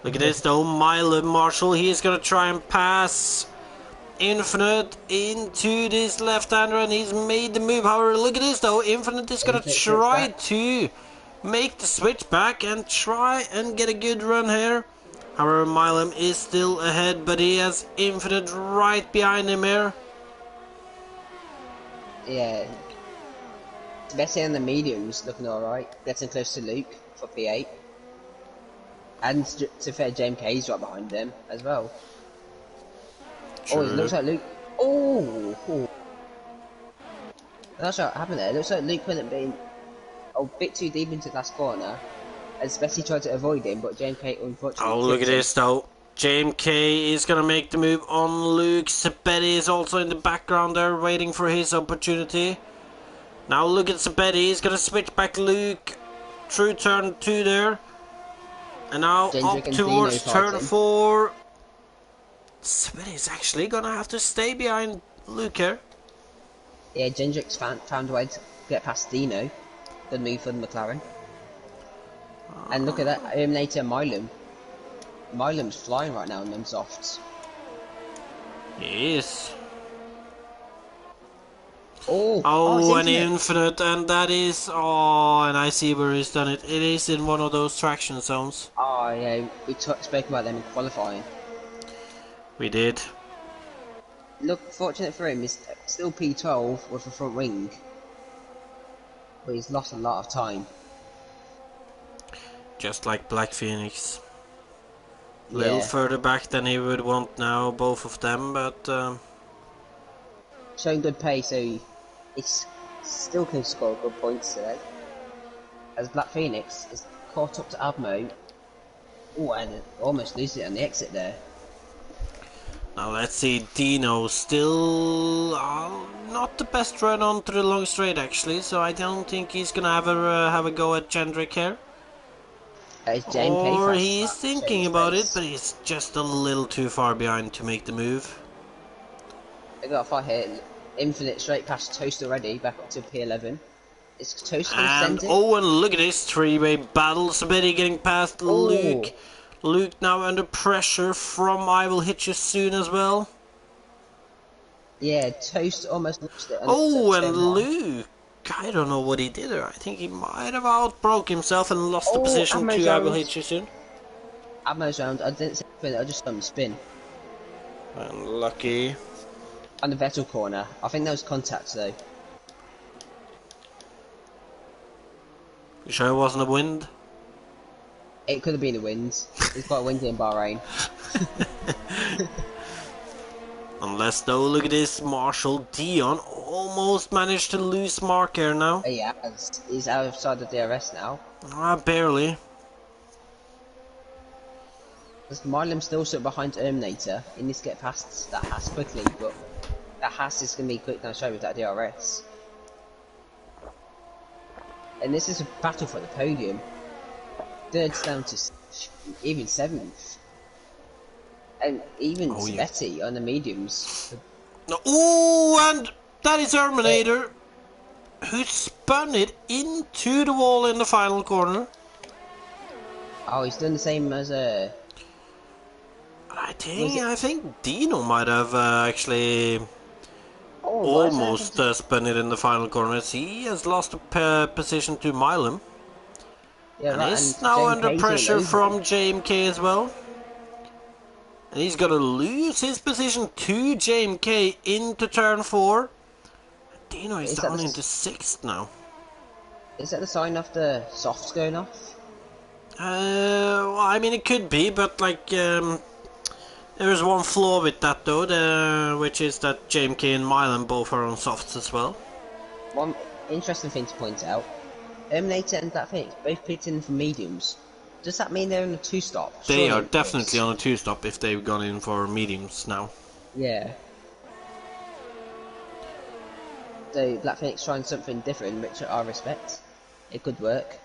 Look at this though, Milan Marshall, he is gonna try and pass Infinite into this left-hander and he's made the move. However, look at this though, Infinite is gonna try to make the switch back and try and get a good run here. However, Milan is still ahead, but he has Infinite right behind him here. Yeah. Especially on the mediums, looking alright. Getting close to Luke for P8. And to fair, James K's right behind them as well. True. Oh, it looks like Luke. Oh! That's what happened there. It looks like Luke went a bit too deep into the last corner. And Spessy tried to avoid him, but James K unfortunately. Oh, look at this though. James K is gonna make the move on Luke. Sabetti is also in the background there, waiting for his opportunity. Now look at Sabetti. He's gonna switch back Luke through turn 2 there. And now up towards turn 4. Sabetti is actually gonna have to stay behind Luke here. Yeah, Gendrick's found a way to get past Dino. Good move for the McLaren. And look at that, Terminator Milam. Milam's flying right now in them softs. He is. Oh, an Infinite, and that is... Oh, and I see where he's done it. It is in one of those traction zones. Oh, yeah, we spoke about them in qualifying. We did. Look, fortunate for him, he's still P12 with the front wing. But he's lost a lot of time. Just like Black Phoenix. A Yeah. little further back than he would want now, both of them, but... Showing good pace, so he still can score good points today. As Black Phoenix is caught up to Abmo. Oh, and almost loses it on the exit there. Now let's see, Dino still not the best run onto the long straight actually, so I don't think he's gonna have a go at Jendrick here. Or he's thinking about it, but he's just a little too far behind to make the move. They got a fight here. Infinite straight past Toast already, back up to P11. It's Toast and and look at this three-way battle. Sabetti getting past Luke. Luke now under pressure from I Will Hit You Soon as well. Yeah, Toast almost lost it. And Luke, I don't know what he did there. I think he might have outbroke himself and lost the position to I Will Hit You Soon. Ammo's round, I didn't spin, I just saw him spin. Unlucky. On the Vettel corner, I think there was contact though. You sure it wasn't a wind? It could have been a wind. It's quite windy in Bahrain. Unless though, look at this, Marshall Dion almost managed to lose Mark here now. Yeah, he's outside the DRS now. Barely. Milam's still sort of behind Terminator. He needs to get past that Haas quickly, but that Haas is going to be quick down straight with that DRS. And this is a battle for the podium. Third's down to even 7th. And even Sabetti on the mediums. And that is Terminator, who spun it into the wall in the final corner. Oh, he's doing the same as I think Dino might have actually almost spun it in the final corner. He has lost a position to Milam. Yeah, and he's now under pressure from JMK as well. And he's going to lose his position to JMK into turn 4. Dino is down into 6th now. Is that the sign of the softs going off? Well, I mean, it could be, but like, There is one flaw with that though, which is that JMK and Milan both are on softs as well. One interesting thing to point out, Terminator and Black Phoenix both picked in for mediums. Does that mean they're in a two-stop? They are Surely it definitely does. on a two-stop if they've gone in for mediums now. Yeah. So Black Phoenix trying something different, which I respect. It could work.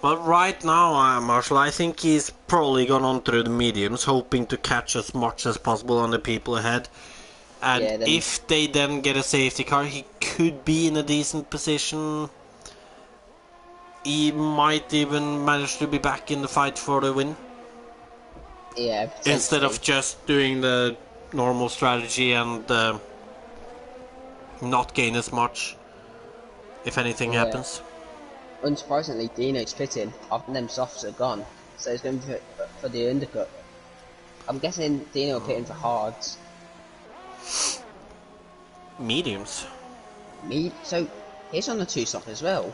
But right now, Marshall, I think he's probably gone on through the mediums, hoping to catch as much as possible on the people ahead. And Yeah, then if they then get a safety car, he could be in a decent position. He might even manage to be back in the fight for the win. yeah, Instead potentially. of just doing the normal strategy and not gain as much if anything Yeah. happens. Unsurprisingly, Dino's pitting. Often them softs are gone, so he's going for the undercut. I'm guessing Dino pitting for hards. Mediums. So he's on the two stop as well.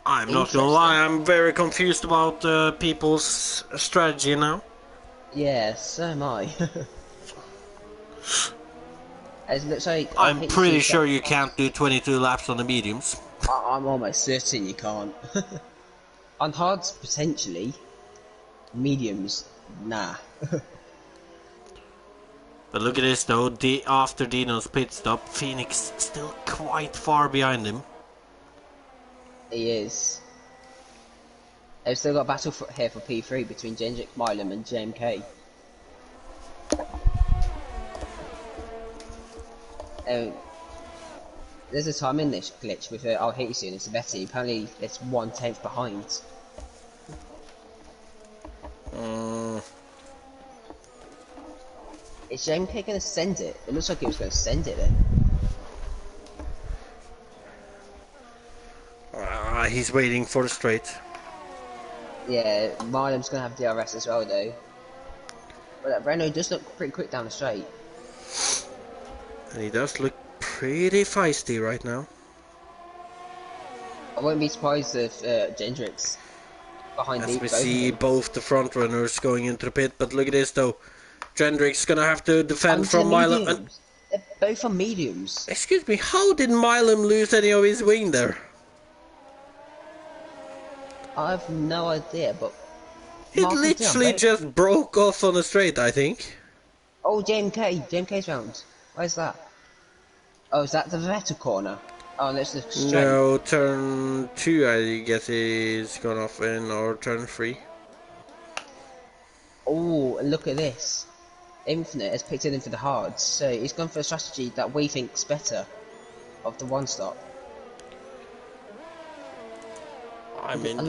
I'm not gonna Interesting. lie, I'm very confused about people's strategy now. Yeah, so am I. It looks like I'll I'm hit you soon. pretty sure you can't do 22 laps on the mediums. I'm almost certain you can't. On hards, potentially. Mediums, nah. But look at this though, after Dino's pit stop, Phoenix still quite far behind him. He is. They've still got a battle here for P3 between Gendrick, Milam and JMK. There's a time in this glitch with I'll hit you soon, it's a Betty. Apparently it's 1/10 behind. Is JMK gonna send it? It looks like he was gonna send it then. He's waiting for the straight. Yeah, Milam's gonna have DRS as well though. But that Renault does look pretty quick down the straight. And he does look pretty feisty right now. I wouldn't be surprised if Gendrick's behind As we both of see them. both the front runners going into the pit, but look at this though. Gendrick's gonna have to defend Onto the from Milam. And, mediums. They're both on mediums. excuse me, how did Milam lose any of his wing there? I have no idea, but It Martin did on literally both. just broke off on the straight, I think. Oh, JMK's round. Where's that? Oh, is that the Vettel corner? Oh, that's the straight. No, turn 2 I guess is gone off in, or turn 3. Oh, and look at this. Infinite has picked it in for the hards, so he's gone for a strategy that we think's better of the one stop. I mean,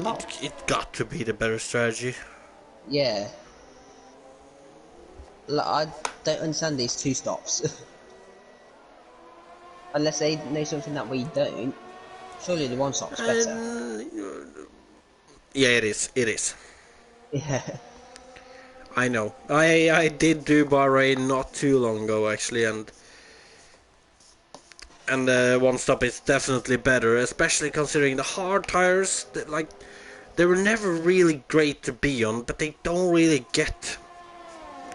it got to be the better strategy. Yeah. I don't understand these two stops. Unless they know something that we don't. Surely the one stop's better. Yeah, it is. It is. Yeah. I know. I did do Bahrain not too long ago actually, and one stop is definitely better, especially considering the hard tires. Like, they were never really great to be on, but they don't really get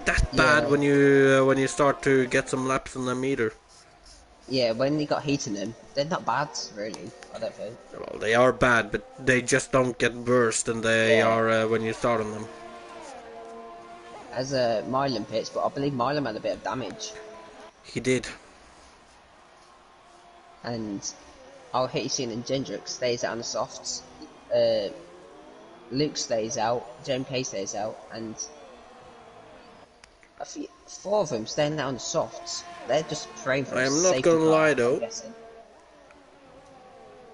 that bad when you start to get some laps on them either. Yeah, when you got heat in them, they're not bad, really, I don't think. Well, they are bad, but they just don't get worse than they are when you start on them. As a Milan pits, but I believe Milan had a bit of damage. He did. And I'll hit you soon, and Gendrick stays out on the softs. Luke stays out, JMK stays out, and four of them staying out on the softs. They're just praying for I a am not safety gonna car, lie I'm though. guessing.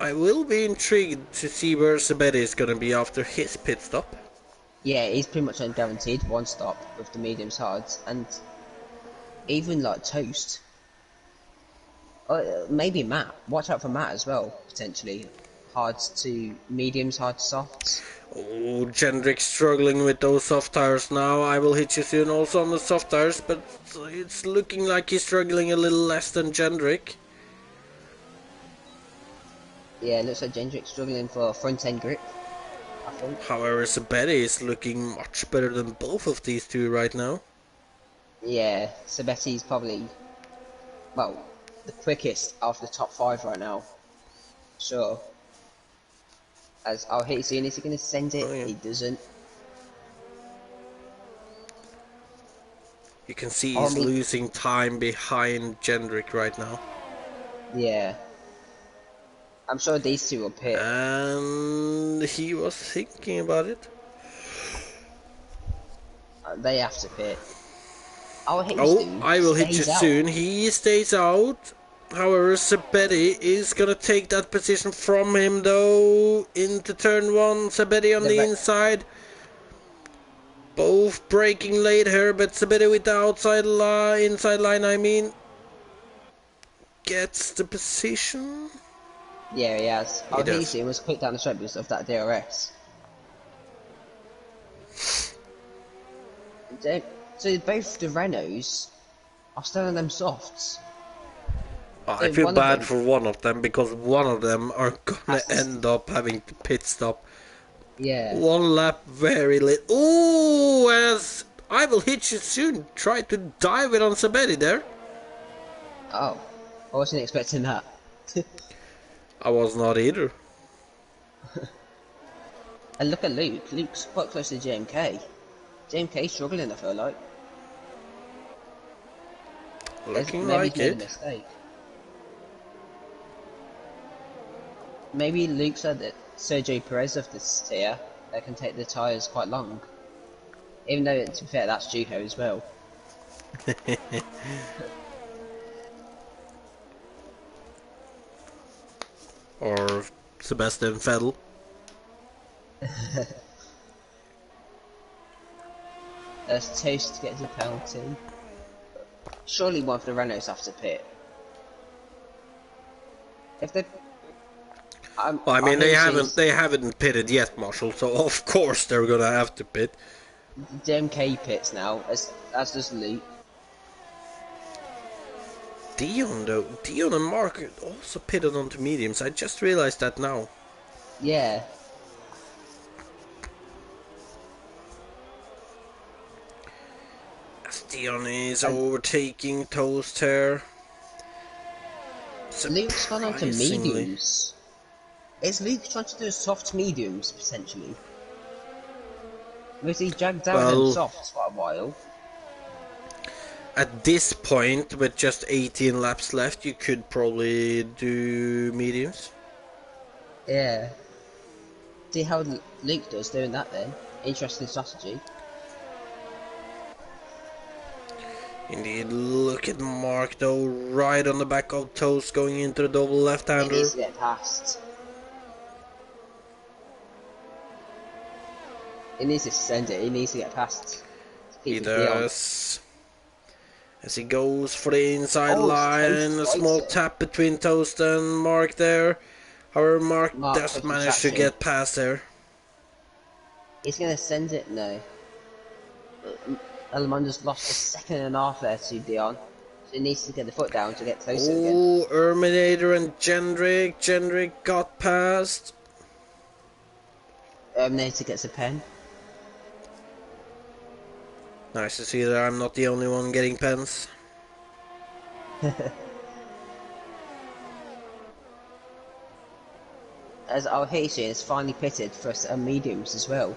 I will be intrigued to see where Sabedi is gonna be after his pit stop. Yeah, he's pretty much on guaranteed one stop with the mediums hards, and even like Toast. Maybe Matt. Watch out for Matt as well, potentially. Hards to mediums, hard to softs. Oh, Jendrick struggling with those soft tires now. I will hit you soon also on the soft tires, but it's looking like he's struggling a little less than Jendrick. Yeah, it looks like Gendrick's struggling for front end grip, I points. However, Saberi is looking much better than both of these two right now. Yeah, Sabetti's probably, well, the quickest out of the top 5 right now. Sure. As I'll hit soon, is he going to send it? Oh yeah. He doesn't. You can see I he's mean, losing time behind Jendrik right now. yeah. I'm sure these two will pit. And he was thinking about it. They have to pit. I'll hit Oh, soon. I will hit you Stays out. soon. He stays out. However, Saberi is gonna take that position from him though. Into turn 1, Saberi on The the re inside. Both breaking late here, but Saberi with the inside line, I mean. Gets the position. Yeah, he has. He I'll hit does. soon was quick down the straight because of that DRS. So both the Renaults are still on them softs. I So feel one of bad them for one of them because one of them are gonna has to. end up having to pit stop. Yeah. One lap very late. Ooh, as I will hit you soon. Try to dive it on Saberi there. Oh, I wasn't expecting that. I was not either. And look at Luke. Luke's quite close to JMK. JMK's struggling, I feel like. Looking Maybe he's like made a it. mistake. Maybe Luke said that Sergio Perez of this tier that can take the tyres quite long. Even though, to be fair, that's Juco as well. Or Sebastian Vettel. As Toast gets a penalty. Surely one of the Renaults have to pit. If they, Well, I I mean hear you they haven't pitted yet, Marshall. So of course they're gonna have to pit. JMK pits now, as does Luke. Dion though, Dion and Mark also pitted onto mediums. I just realized that now. Yeah, As Dion is and overtaking Toast here. Luke's gone on to Surprisingly. mediums. Is Luke trying to do soft mediums potentially? Because he dragged down them Well, softs for a while. at this point, with just 18 laps left, you could probably do mediums. Yeah. See how Luke does doing that then. Interesting strategy. Indeed, look at Mark though, right on the back of Toast going into the double He needs left-hander. to get past. He needs to send it. He needs to get past. He Keep Dion. does. As he goes for the inside Oh, it's line, Toast a fights small it. tap between Toast and Mark there. However, Mark Mark does taking manage to traction. get past there. He's gonna send it. No. Alamanda's lost a second and a half there to Dion. So he needs to get the foot down to get closer again. Oh, Erminator and Jendrik. Jendrik got past. Terminator gets a pen. Nice to see that I'm not the only one getting pens. As our Haitian is finally pitted for mediums as well.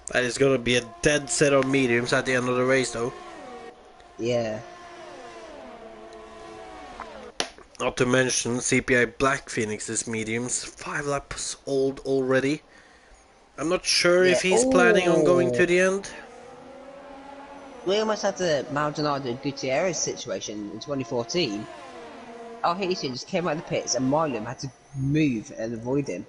That is going to be a dead set of mediums at the end of the race though. Yeah. Not to mention CPI Black Phoenix's mediums, 5 laps old already. I'm not sure Yeah. if he's planning on going to Oh! the end. We almost had the Maldonado Gutierrez situation in 2014. Our Haitian just came out of the pits and Milam had to move and avoid him.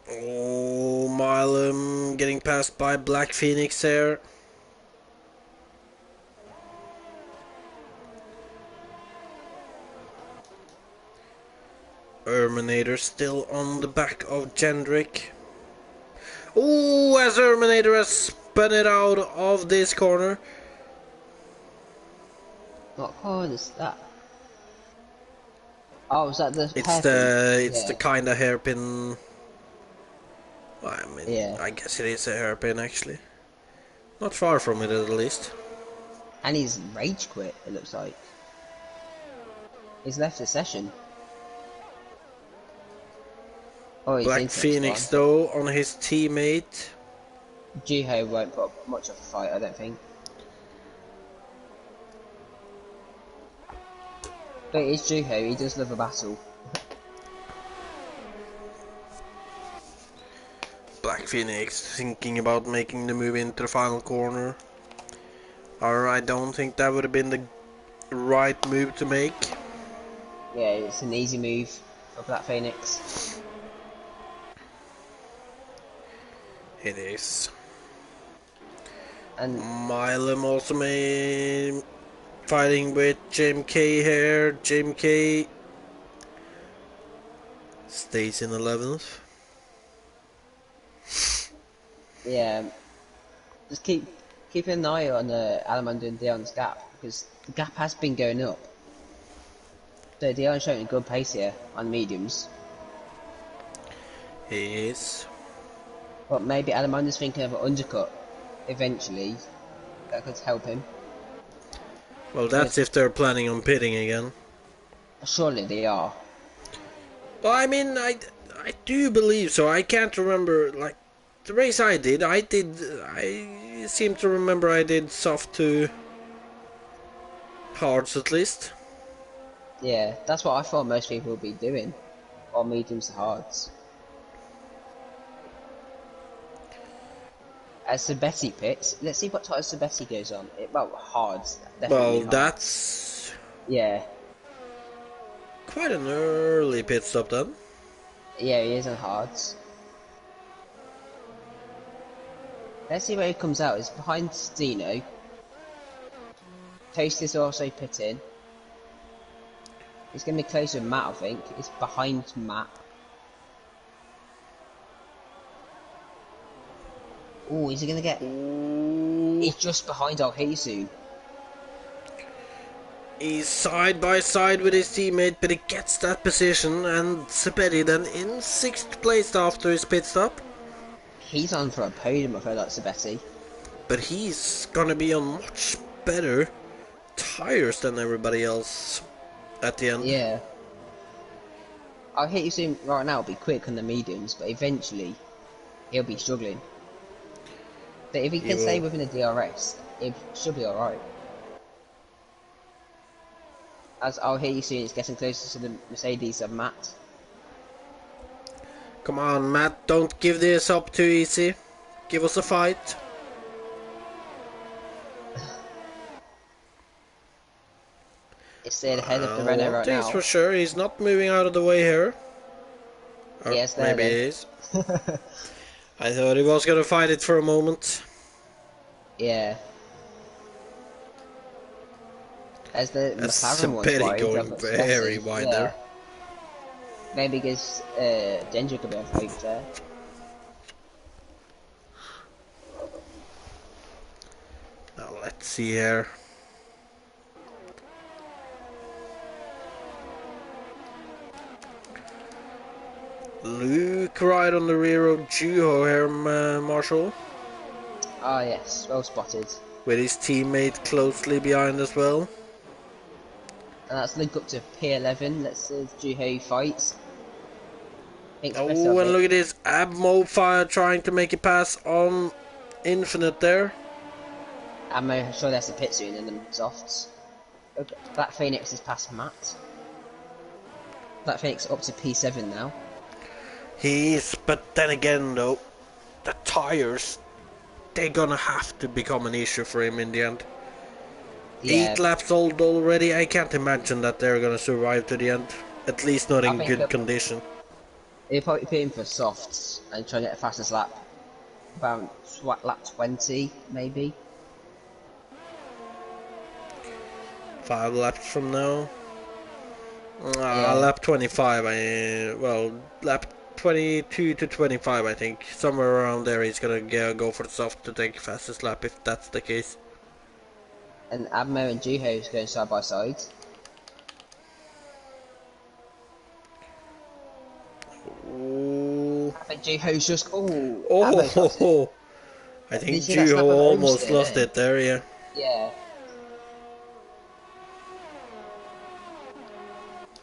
Oh, Milam getting passed by Black Phoenix there. Erminator still on the back of Jendrik. Oh, as Erminator has spun it out of this corner. What corner is that? Oh, was that the It's hairpin? the Yeah. kinda hairpin. I mean, Yeah, I guess it is a hairpin actually. Not far from it at least. and he's rage quit. It looks like he's left the session. Oh, his Black internet's gone. Phoenix though on his teammate. Juho won't put up much of a fight, I don't think. But it's Juho. He does love a battle. Black Phoenix thinking about making the move into the final corner. Or I don't think that would have been the right move to make. Yeah, it's an easy move for Black Phoenix. It is. And Milam also made fighting with JMK here. JMK stays in 11th. yeah, just keep an eye on Alamondo and Dion's gap, because the gap has been going up. So Dion's showing a good pace here on mediums. He is. But maybe Alamondo's thinking of an undercut eventually. That could help him. Well, that's if they're planning on pitting again. Surely they are. Well, I mean, I do believe so. I can't remember, like, the race I seem to remember I did soft to hards at least. Yeah, that's what I thought most people would be doing. Or mediums to hards. As Sabetti pits, let's see what type of Sabetti goes on. Well, hards, definitely Well, hards. that's Yeah, quite an early pit stop then. yeah, he is on hards. Let's see where he comes out. It's behind Dino. Toast is also pitting. It's going to be close with Matt, I think. It's behind Matt. Oh, is he going to get... He's just behind. I'll hit you soon. He's side by side with his teammate, but he gets that position, and Sabetti then in 6th place after his pit stop. He's on for a podium, I feel like, Sabetti. But he's gonna be on much better tires than everybody else at the end. Yeah. I'll hit you soon right now. It'll be quick on the mediums, but eventually he'll be struggling. But if he can stay within the DRS, it should be alright. As I'll hit you soon, it's getting closer to the Mercedes of Matt. Come on, Matt, don't give this up too easy. Give us a fight. It's staying ahead of the Renault right now. For sure, he's not moving out of the way here. Or Yes, there maybe then. he is. I thought he was gonna fight it for a moment. Yeah. As the That's McLaren one's Sabetti wide, going but very Sabetti, wide yeah. there. Maybe because Ginger could be on fight there. Now let's see here. Luke right on the rear of Juho here, Marshall. Ah yes, well spotted. With his teammate closely behind as well. And that's link up to P11. Let's see if Juho fights. Oh, and look at this Abmo fire trying to make it pass on Infinite there. I'm sure there's a pit soon in the softs. Okay, Black Phoenix is past Matt. Black Phoenix up to P7 now. He is, but then again though, the tires, they're gonna have to become an issue for him in the end. Yeah, 8 laps old already, I can't imagine that they're gonna survive to the end. At least not I in think good that- condition. he'll probably put in for softs and try and get the fastest lap. About lap 20, maybe. 5 laps from now. Yeah. Lap 25, lap 22 to 25 I think. Somewhere around there he's gonna go for the soft to take fastest lap if that's the case. And Abmo and Juho is going side by side. Ooh. think Jiho's just... Oh, almost lost it. Oh, I Did you think see that Juho snap of almost oversteer lost then? it there, yeah. Yeah.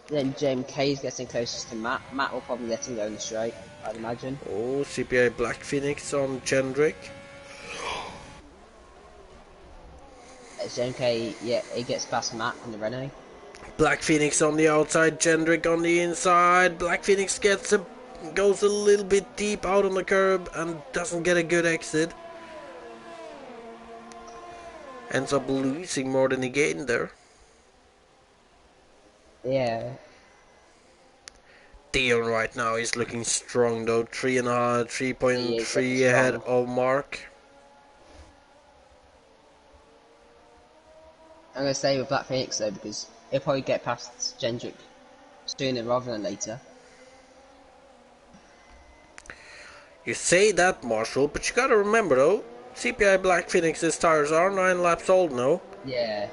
Then James K's getting closest to Matt. Matt will probably let him go in the straight, I'd imagine. Oh, CPI Black Phoenix on Jendrik. As James K, yeah, he gets past Matt in the Renault. Black Phoenix on the outside, Jendrik on the inside. Black Phoenix goes a little bit deep out on the curb and doesn't get a good exit. Ends up losing more than he gained there. Yeah. Dion right now is looking strong though. 3 is looking 3.3 ahead strong. of Mark. I'm going to stay with Black Phoenix though, because he'll probably get past Jendrik sooner rather than later. You say that, Marshall, but you gotta remember though, CPI Black Phoenix's tires are 9 laps old now. Yeah.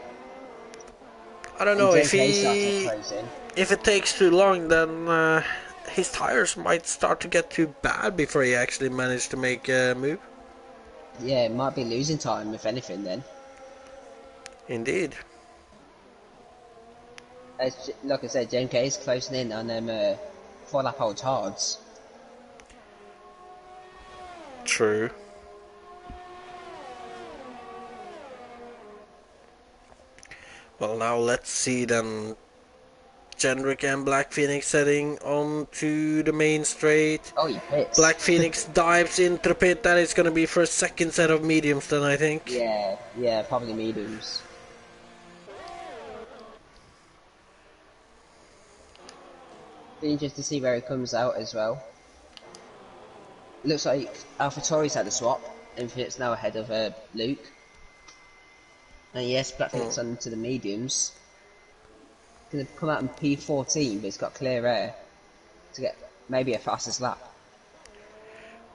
I don't And know if JK started closing. if it takes too long, then his tires might start to get too bad before he actually managed to make a move. Yeah, it might be losing time, if anything, then. Indeed. Like I said, JK is closing in on them 4 lap old hards. True. Well, now let's see then. Jendrik and Black Phoenix heading on to the main straight. Oh, he pits. Black Phoenix dives into the pit. That is going to be for a second set of mediums then, I think. Yeah, probably mediums. Be interesting to see where he comes out as well. It looks like AlphaTauri's had a swap, and it's now ahead of Luke. And yes, Black Phoenix on to the mediums. Gonna come out in P14, but it's got clear air to get maybe a fastest lap.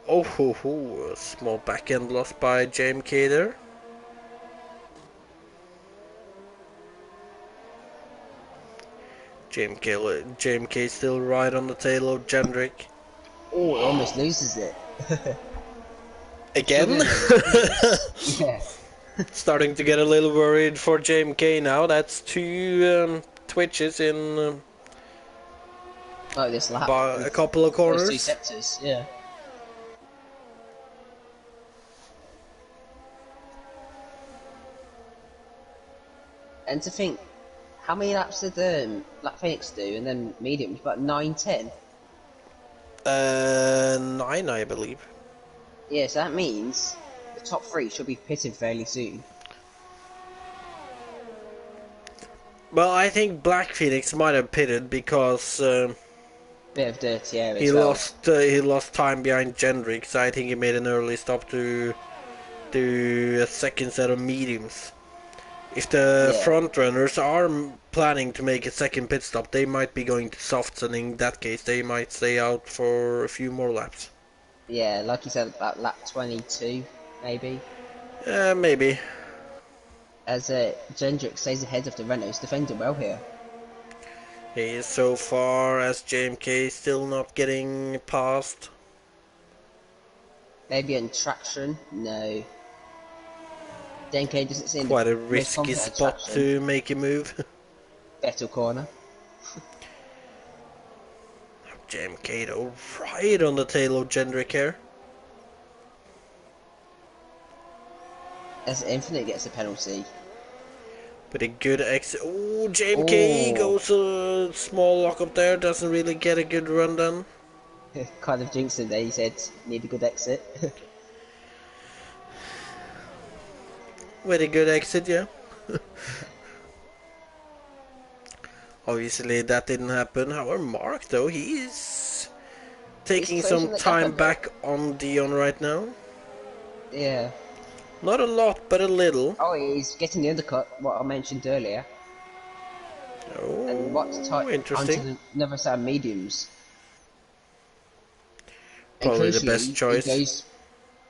Oh, a small back end loss by JMK there. JMK still right on the tail of Jendrik. Oh, it almost loses it. Again? Yeah. Starting to get a little worried for JMK now. That's 2 twitches in Oh, this lap. a couple of Those 2 corners. sectors, yeah. And to think, how many laps did Black Phoenix do, and then mediums, about 9, 10? 9, I believe. Yeah, so that means the top 3 should be pitting fairly soon. Well, I think Black Phoenix might have pitted because Bit of dirty air he as well. he lost time behind Jendrik, so I think he made an early stop to do a second set of mediums. If the Yeah. front runners are planning to make a second pit stop, they might be going to softs, and in that case, they might stay out for a few more laps. Yeah, like you said, about lap 22, maybe. Maybe. As Jendrik stays ahead of the Renaults, defending well here. He is so far as JMK still not getting past. Maybe in traction? No. JMK doesn't seem Quite a the most risky confident at spot traction. to make a move. Vettel corner. JMK though, right on the tail of Jendrik here. As Infinite gets a penalty. With a good exit. Oh, JMK goes a small lock up there. Doesn't really get a good run done. Kind of jinxed him there, he said, need a good exit. With a good exit, yeah. Obviously that didn't happen. However, Mark though, he is taking closing some the gap a time bit. back on Dion right now. Yeah. Not a lot, but a little. Oh, he's getting the undercut, what I mentioned earlier. And what's Oh, interesting. onto another set of mediums. Probably And the crucially, best choice. He goes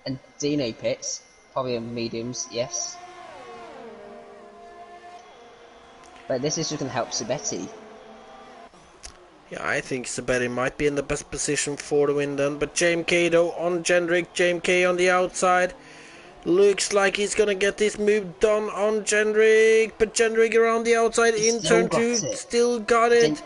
and Dino pits, probably on mediums, yes. But this is just going to help Sabetti. Yeah, I think Sabetti might be in the best position for the win then. But JMK though on Jendrik, JMK on the outside. Looks like he's gonna get this move done on Jendrik, but Jendrik around the outside He in still turn got 2, it. still got I it. didn't.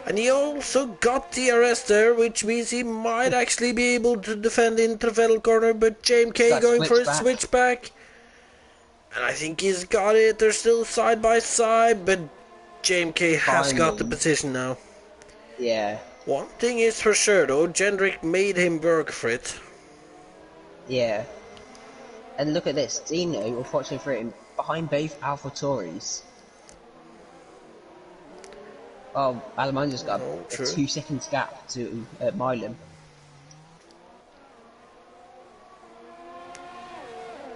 And he also got the arrest there, which means he might actually be able to defend into the Vettel corner, but JMK Got going for a switch back. switchback. And I think he's got it, they're still side by side, but JMK has got the Finally. position now. Yeah. One thing is for sure though, Jendrik made him work for it. Yeah. And look at this. Dino, unfortunately for him, behind both AlphaTauris. Oh, Alamanda's got Oh, a true. 2 seconds gap to Milan.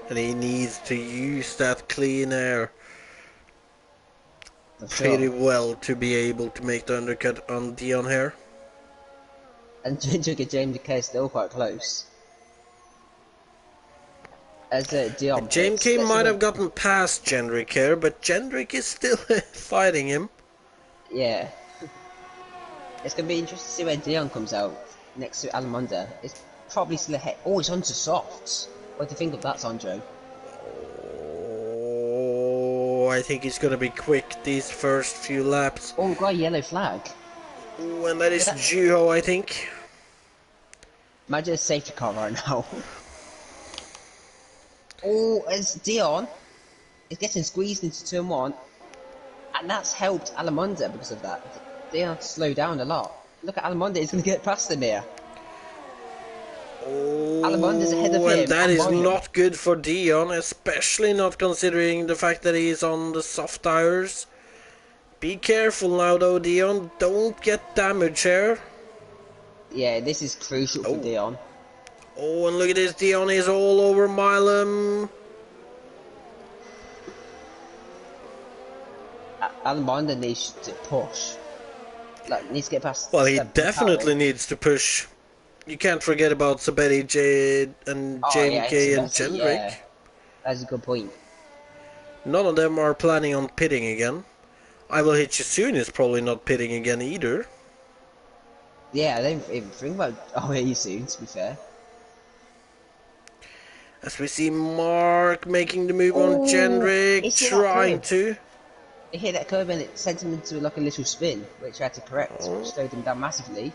And he needs to use that clean air For pretty sure. well to be able to make the undercut on Dion here. And Jindrik and James Decay still quite close. As Dion pits. JMK Let's might look have at. gotten past Jendrik here, but Jendrik is still fighting him. Yeah. It's going to be interesting to see where Dion comes out next to Alamanda. It's probably still ahead. Oh, it's onto softs. What do you think of that, Sandro? Oh, I think he's gonna be quick these first few laps. Oh, we've got a yellow flag. Ooh, and that is That, Juho, I think. imagine a safety car right now. Oh, as Dion is getting squeezed into turn 1. And that's helped Alamanda because of that. Dion slowed down a lot. Look at Alamanda, he's going to get past him here. Alamanda's ahead of Oh, and him that and is Milan. not good for Dion, especially not considering the fact that he's on the soft tires. Be careful now though, Dion. Don't get damage here. Yeah, this is crucial for Oh. Dion. Oh, and look at this. Dion is all over Milam. Alamanda needs to push. Like, needs to get past Well, he Seb definitely Picaro. needs to push. You can't forget about Sabetti, Jade, and Oh, yeah, it's JMK and Betty, Jendrik. yeah. That's a good point. None of them are planning on pitting again. I Will Hit You Soon is probably not pitting again either. Yeah, I didn't even think about oh, yeah, you soon, to be fair. As we see Mark making the move on Oh, Jendrik, it's hit that trying curve. to. It hit that curve and it sent him into like a little spin, which I had to correct, which Oh. slowed him down massively.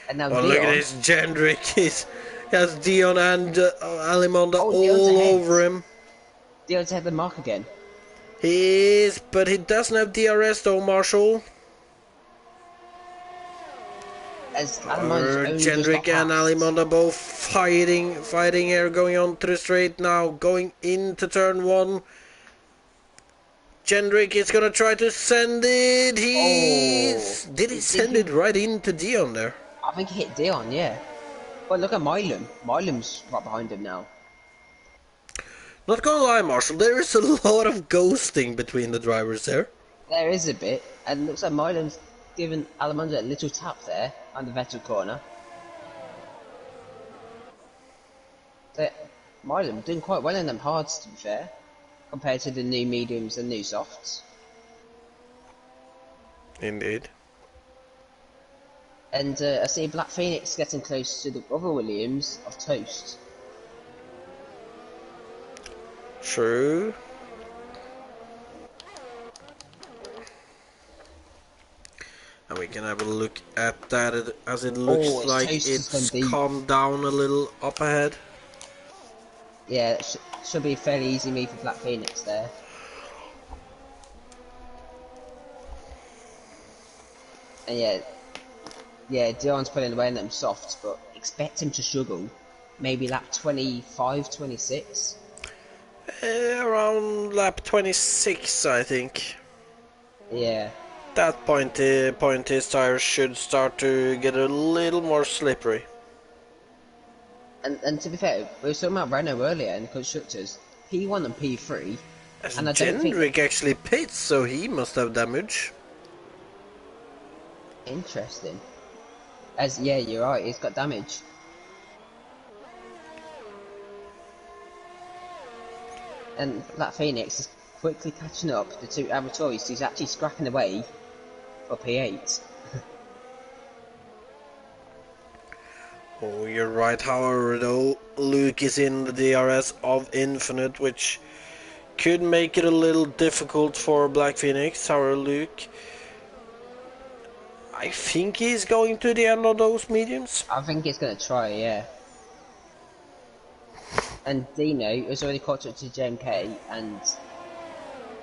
And now Oh, look at Dion. this Jendrik. He has Dion and Alimonda Oh, Dion's all ahead. over him. Dion's ahead of the mark again. He is, but he doesn't have DRS though, Marshall. As Alamanda's only just got Jendrik and past. Alimonda both fighting here, going on to the straight now, going into turn 1. Jendrik is gonna try to send it. Did he send it right into Dion there? I think he hit Dion, yeah. But look at Milam. Milam's right behind him now. Not gonna lie, Marshall, there is a lot of ghosting between the drivers there. There is a bit, and looks like Milam's given Alamanda a little tap there on the Vettel corner. So, Milam doing quite well in them hards, to be fair, compared to the new mediums and new softs. Indeed. And I see Black Phoenix getting close to the other Williams of Toast. True. And we can have a look at that as it looks Oh, it's like Toast has it's gone deep. calmed down a little up ahead. Yeah, it should be a fairly easy move for Black Phoenix there. And yeah, Dion's pulling away in them softs, but expect him to struggle. Maybe lap 25, 26. Around lap 26, I think. Yeah. That point his tires should start to get a little more slippery. And to be fair, we were talking about Renault earlier in the constructors. P1 and P3. As And I don't think... Jendrik actually pits, so he must have damage. Interesting. As, yeah, you're right, he's got damage. And Black Phoenix is quickly catching up the two Avatoris who's actually scrapping away for P8. Oh, you're right. However, though, Luke is in the DRS of Infinite, which could make it a little difficult for Black Phoenix. However, Luke, I think he's going to the end of those mediums. I think he's going to try, yeah. And Dino has already caught up to JMK, and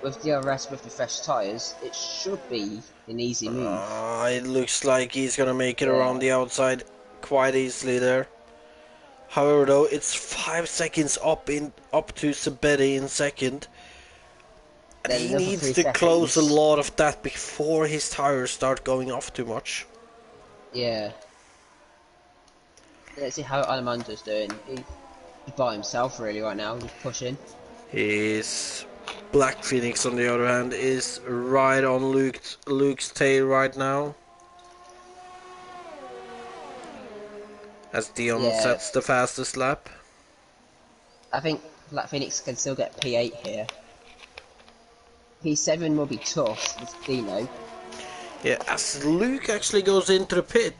with DRS with the fresh tyres, it should be an easy move. It looks like he's gonna make it around Yeah. the outside quite easily there. However, though, it's 5 seconds up to Sabetti in second. And Then he another needs 3 to close a seconds. lot of that before his tires start going off too much. Yeah. Let's see how Alamandra's doing. He's by himself really right now, just pushing. His Black Phoenix, on the other hand, is right on Luke's tail right now. As Dion Yeah. sets the fastest lap. I think Black Phoenix can still get P8 here. P7 will be tough with Dino. Yeah, as Luke actually goes into the pit.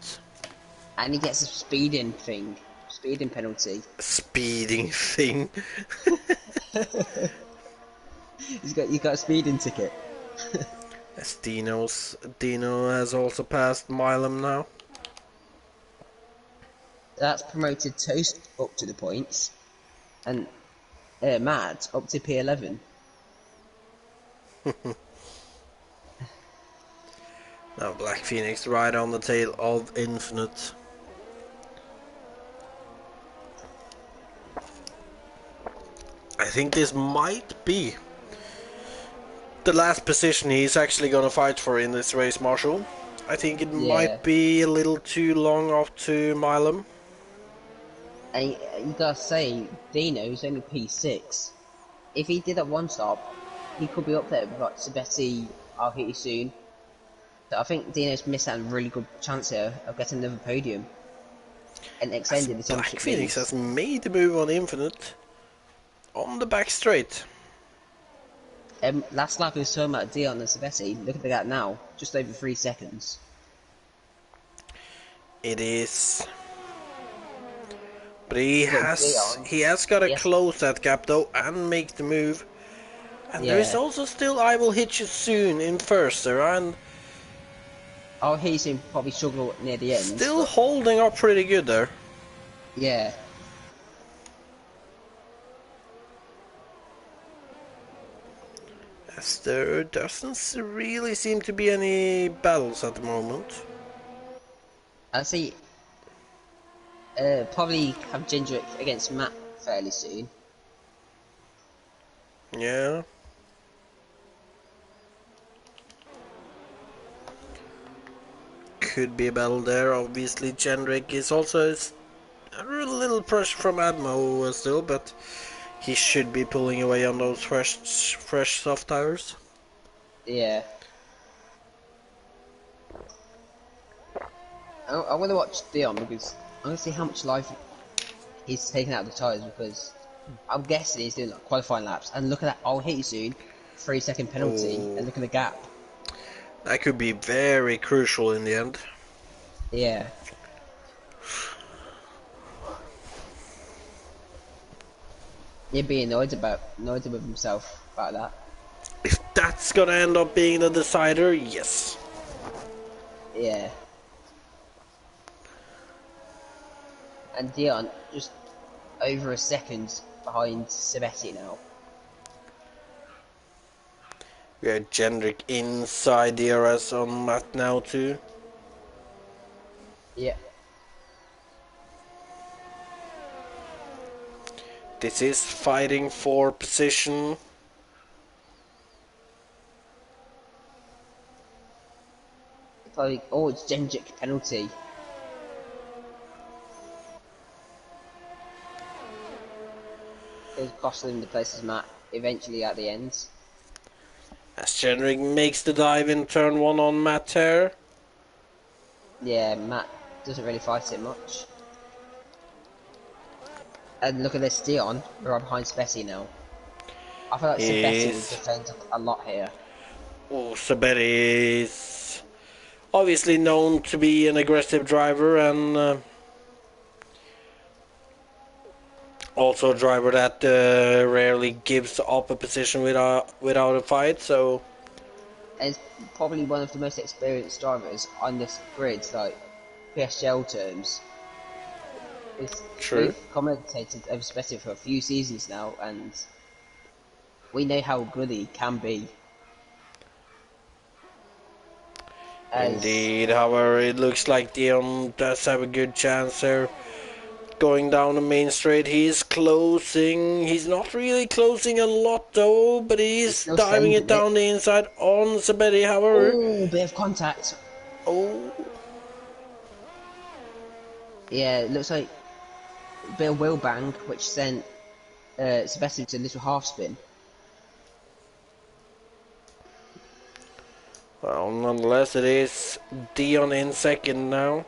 And he gets a speeding thing. Speeding penalty. Speeding thing. You got a speeding ticket. As Dino has also passed Milam now. That's promoted Toast up to the points. And Matt up to P11. Now Black Phoenix right on the tail of Infinite. I think this might be the last position he's actually gonna fight for in this race, Marshall. I think it Yeah. might be a little too long off to Milam. And you gotta say, Dino's only P6. If he did that one stop, he could be up there with like Sabetti, I'll hit you soon. So I think Dino's missed out a really good chance here of getting another podium. And As extending the Black championship Phoenix lead. has made the move on Infinite on the back straight. Last lap was so much Dion and Sabetti. Look at the gap now, just over 3 seconds. It is. But he But has Dion, got to yes, close that gap though and make the move. And there is yeah. also still I will hit you soon in first there, and Oh, he's him probably struggle near the end, still but holding up pretty good there. yeah. As there doesn't really seem to be any battles at the moment. I see. Probably have Ginger against Matt fairly soon. Yeah. Could be a battle there. Obviously, Jendrik is also a little pressure from Admo still, but he should be pulling away on those fresh soft tires. Yeah. I want to watch Dion because I want to see how much life he's taking out of the tyres because I'm guessing he's doing like qualifying laps. And look at that, I'll hit you soon. 3 second penalty, Oh, and look at the gap. that could be very crucial in the end. Yeah. He'd be annoyed with himself about that. If that's gonna end up being the decider, yes. Yeah. And Dion just over a second behind Sabetti now. We have Jendrik inside DRS on Matt now too. Yeah. This is fighting for position. Probably, oh, it's Genjic penalty. It's costing him the place as Matt eventually at the end. As Jendrik makes the dive in turn 1 on Matt here. Yeah, Matt doesn't really fight it much. And look at this, Dion, right behind Sabetti now. I feel like Sabetti will defend a lot here. Oh, Sabetti is obviously known to be an aggressive driver, and Also a driver that rarely gives up a position without a fight, so And it's probably one of the most experienced drivers on this grid, like PSGL terms. true. We've commentated over Spetty for a few seasons now, and we know how good he can be. As Indeed, however, it looks like Dion does have a good chance there. Going down the main straight, he's closing. He's not really closing a lot though, but he's he's still diving it saving it. down the inside on Sabetti, however. Oh, bit of contact. Oh, Yeah, it looks like a bit of wheel bang, which sent Sebastian to a little half spin. well, nonetheless, it is Dion in second now.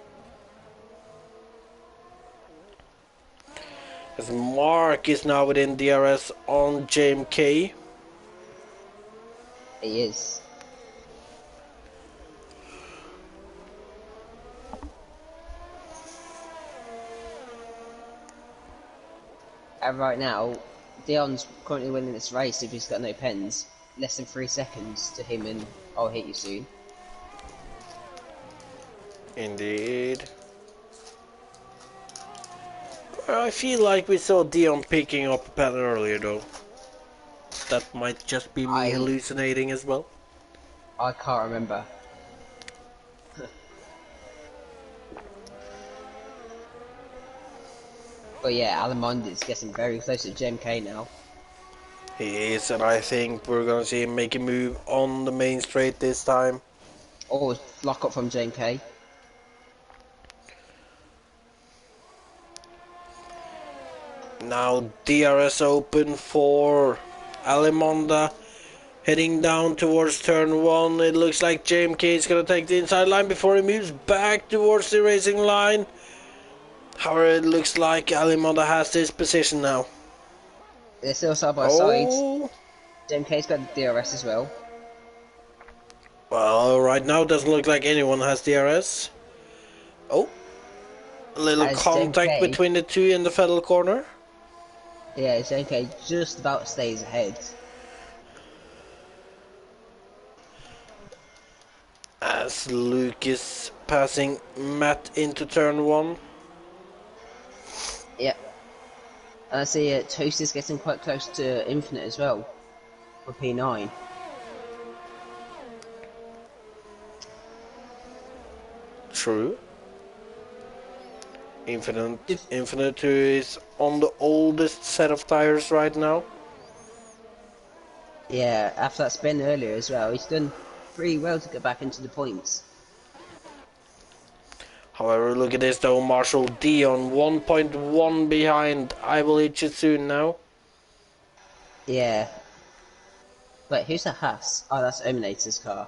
As Mark is now within DRS on JMK. He is. And right now, Dion's currently winning this race if he's got no pens. Less than 3 seconds to him and I'll hit you soon. Indeed. I feel like we saw Dion picking up a pattern earlier though. That might just be me I hallucinating as well. can't remember. But yeah, Alamond is getting very close to JMK now. He is, and I think we're gonna see him make a move on the main straight this time. Oh, lock up from JMK. Now DRS open for Alimonda. Heading down towards turn 1. It looks like JMK is gonna take the inside line before he moves back towards the racing line. However, it looks like Alimonda has this position now. They're still side by side. Oh, JMK's got the DRS as well. well, right now it doesn't look like anyone has DRS. Oh, a little As contact JMK, between the two in the Federal corner. yeah, JMK just about stays ahead. As Luke is passing Matt into turn 1. Yep. And I see Toast is getting quite close to Infinite as well. For P9. True. Infinite who is on the oldest set of tires right now. Yeah, after that spin earlier as well, he's done pretty well to get back into the points. However, look at this though, Marshall D on 1.1 behind. I will hit you soon now. Yeah. Wait, who's that Haas? Oh, that's Eminator's car.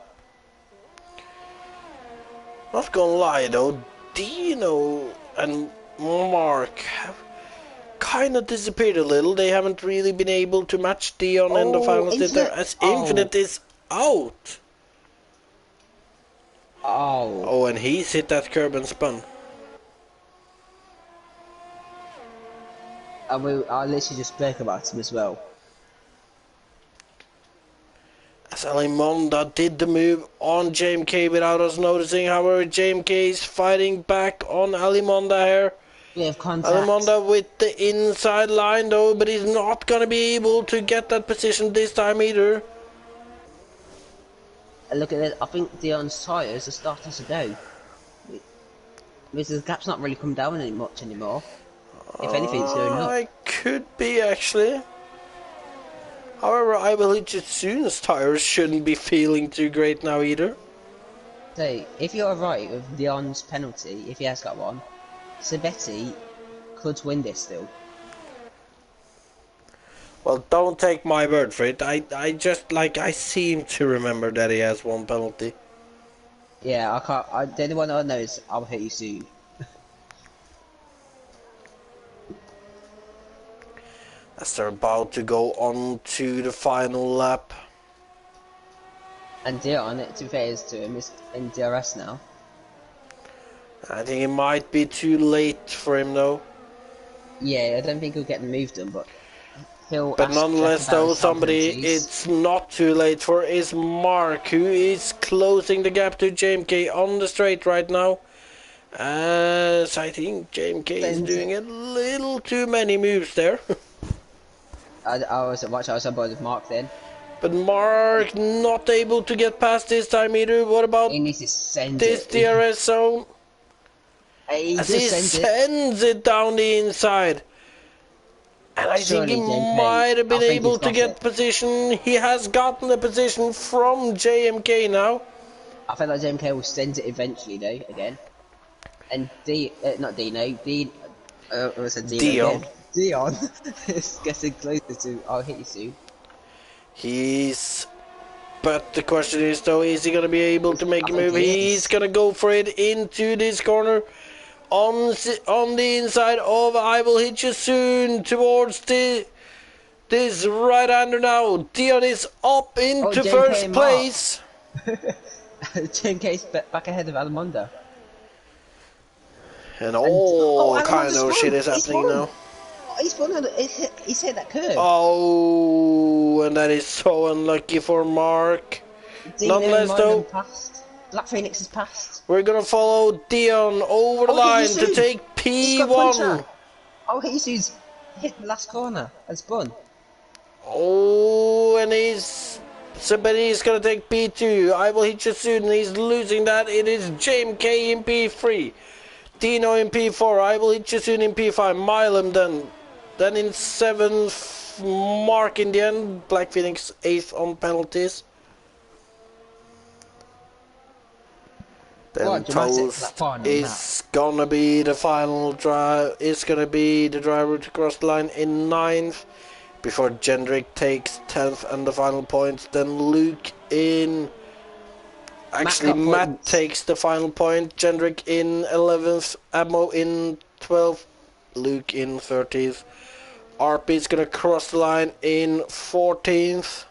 Not gonna lie though, Dino and Mark have kind of disappeared a little. They haven't really been able to match Dion in the Oh, final stint there, Infinite! as Oh, Infinite is out. oh. Oh, and he's hit that curb and spun. I literally just spoke about him as well. As Alimonda did the move on JMK without us noticing. However, JMK is fighting back on Alimonda here. We have contact. Alimonda with the inside line though, but he's not gonna be able to get that position this time either. And look at it, I think Dion's tyres are starting to go. Because the gap's not really come down much anymore. If anything, it's going up. I could be actually. However, I will hit you soon's tires shouldn't be feeling too great now either. So, if you're right with Dion's penalty, if he has got one, Sabetti could win this still. Well, don't take my word for it. I just I seem to remember that he has one penalty. Yeah, I can't. The only one I know is I'll hit you soon. As they're about to go on to the final lap. And Dion, to be fair to him, is in DRS now. I think it might be too late for him though. Yeah, I don't think he'll get the move done, but he'll But ask Jeff nonetheless, about though, his health somebody abilities. it's not too late for is Mark, who is closing the gap to JMK on the straight right now. As I think JMK is Sends doing a little too many moves there. I was on board with Mark then. But Mark not able to get past this time either. What about He needs to send this it. DRS zone? He As does he send it. sends it down the inside. And I think he Surely JMK. might have I been think he's able to got get it. position. He has gotten the position from JMK now. I feel like JMK will send it eventually though, again. And not Dino, I said Dino Dion. again. Dion is getting closer to, I'll hit you soon. He's... But the question is though, is he going to be able to make I a think move? he He's is. going to go for it into this corner. On the inside of I will hit you soon towards this right-hander now. Dion is up Oh, into JMK first and Mark. place. JMK's back ahead of Alamonda. And And, oh, all kind Alamonda's of shit won! is He's happening won! now. He's won, he's hit that curve. Oh, and that is so unlucky for Mark. Dino and Nonetheless, Milan though, passed. Black Phoenix has passed. we're gonna follow Dion over the Oh, hit you line to soon! take He's got puncher! P1. Oh, hit you soon's hit the last corner and spun. Oh, and somebody's gonna take P2. I will hit you soon, and he's losing that. It is JMK in P3. Dino in P4. I will hit you soon in P5. Milam then. Then in 7th, Mark in the end. Black Phoenix 8th on penalties. Then What a dramatic Toast final that. is gonna be the final drive. It's gonna be the driver to cross the line in 9th before Jendrik takes 10th and the final points. Then Luke in. Actually, Matt takes the final point. Jendrik in 11th. Ammo in 12th. Luke in 13th. RP is gonna cross the line in 14th.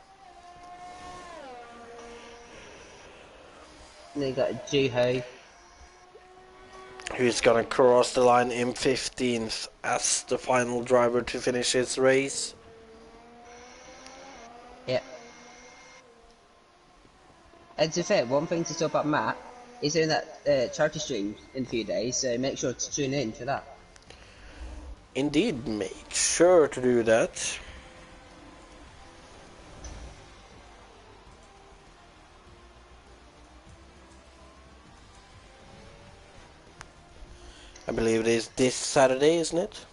And then you got Juho. Who's gonna cross the line in 15th as the final driver to finish his race. Yep. And to be fair, one thing to talk about Matt is doing that charity stream in a few days, so make sure to tune in for that. Indeed, make sure to do that. I believe it is this Saturday, isn't it?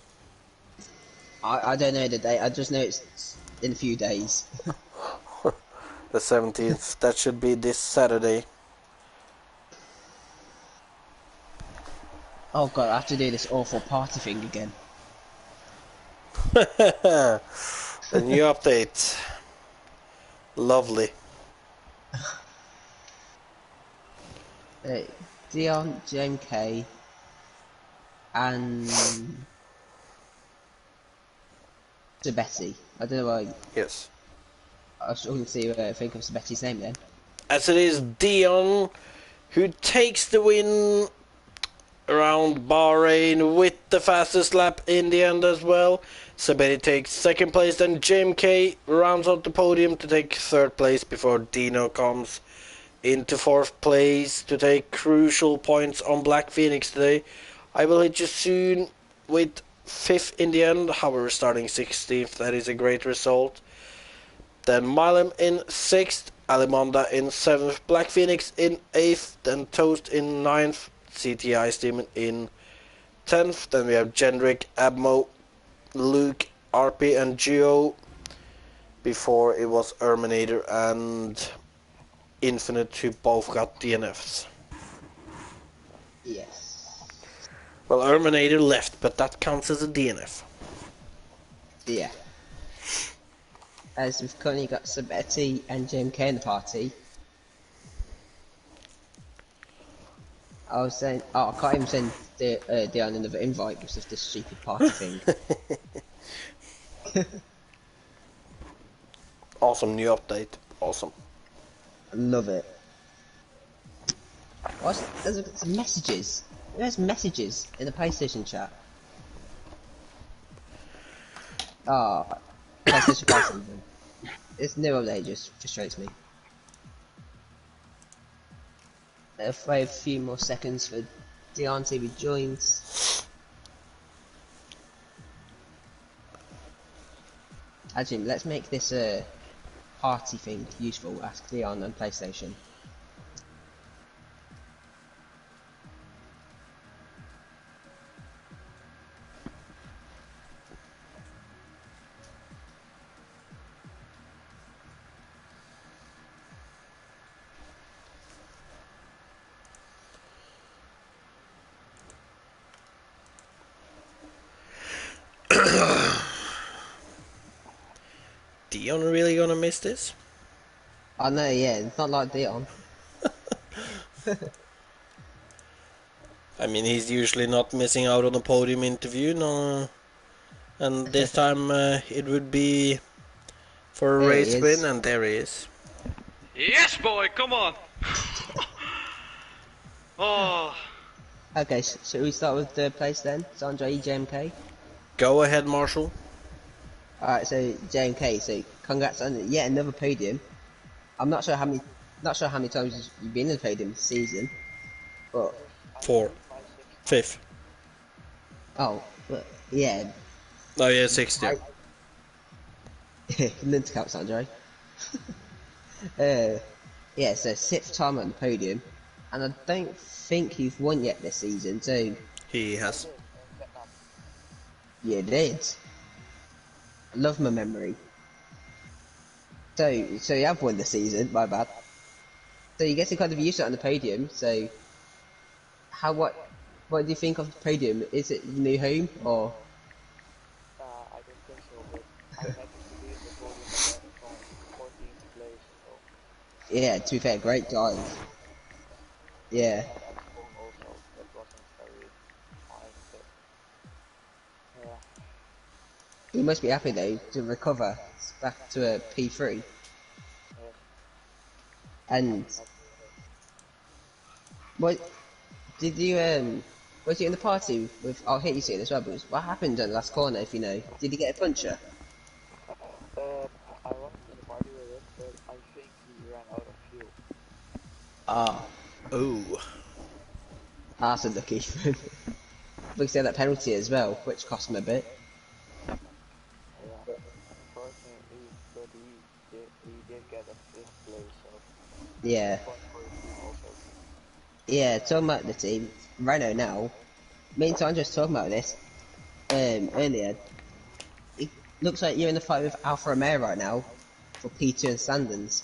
I don't know the date, I just know it's in a few days. The 17th. That should be this Saturday. Oh god, I have to do this awful party thing again. The new update. Lovely. Dion, JMK, and Sabetti. I don't know why. Yes. I was struggling to see think of Sabetti's name then. As it is Dion who takes the win around Bahrain with the fastest lap in the end as well. Sabetti takes second place, then JMK rounds out the podium to take third place before Dino comes into fourth place to take crucial points on Black Phoenix today. I will hit you soon with fifth in the end, however starting 16th, that is a great result. Then Milam in 6th, Alimonda in 7th, Black Phoenix in 8th, then Toast in 9th, CTI Steam in 10th, then we have Jendrik, Abmo, Luke, RP and Geo. Before it was Erminator and Infinite who both got DNFs. Yes. Well, Erminator left, but that counts as a DNF. Yeah. As we've currently got Sabetti and JMK in the party. I was saying, oh, I can't even send Dion another invite because of this stupid party thing. Awesome new update. Awesome. I love it. There's messages. There's messages in the PlayStation chat. Ah, PlayStation 5 season. This new update just frustrates me. Let's wait a few more seconds for Dion to be joined. Actually, let's make this a party thing useful. Ask Dion on PlayStation. Dion really gonna miss this? Oh no, yeah, it's not like Dion. I mean, he's usually not missing out on a podium interview, no, and this time it would be for a There he race win, is. and there he is. Yes, boy, come on. Oh, Okay, should we start with the place then? Sandra JMK. Go ahead, Marshall. Alright, so JMK, so congrats on yet another podium. I'm not sure how many times you've been in the podium this season, but Four. Fifth. oh, but yeah, Oh yeah, sixth. Yeah. learn to count, Sandra. Yeah, so sixth time on the podium, and I don't think you've won yet this season, so He has. you did. I love my memory. So you have won the season, my bad. So you get to kind of use it on the podium, so what do you think of the podium? Is it your new home, or? I don't think so, but I'm happy to be in the podium again from 14th place. So Yeah, to be fair, great drive. Yeah. and F1 also, that wasn't very fine, but yeah, You must be happy though to recover back to a P3. yes, And I'm happy with it. what did you was you in the party with I'll hit you soon as well, but what happened at the last corner if you know? Did he get a puncher? I wasn't in the party with him, but I think he ran out of fuel. Ah, Oh. that's unlucky. Because he had that penalty as well, which cost him a bit. Yeah, unfortunately, but he did get a 5th place, so Yeah. 2 points for the team also. Yeah, talking about the team, Renault now. Me and Tom just talking about this earlier. It looks like you're in the fight with Alfa Romeo right now for P2 and standards.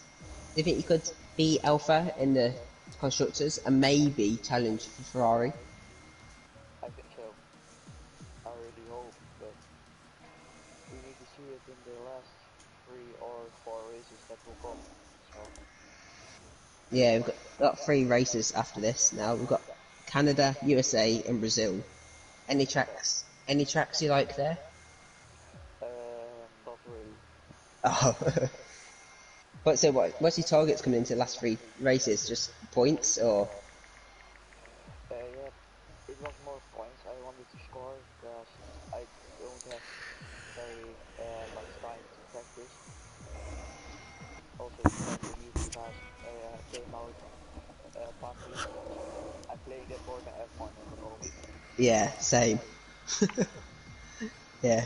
Do you think you could beat Alfa in the constructors and maybe challenge for Ferrari? I think so. I really hope, but we need to see it in the last 3 or 4 races that will come. So Yeah, we've got 3 races after this now. We've got Canada, USA, and Brazil. Any tracks you like there? not really. Oh. What's your targets coming into the last 3 races? Just points or? Yeah, it was more points I wanted to score because I don't have very much time to practice. Also because the new FIFA came out past week, so I'm playing that more than F1 at the moment. Yeah, same. Yeah.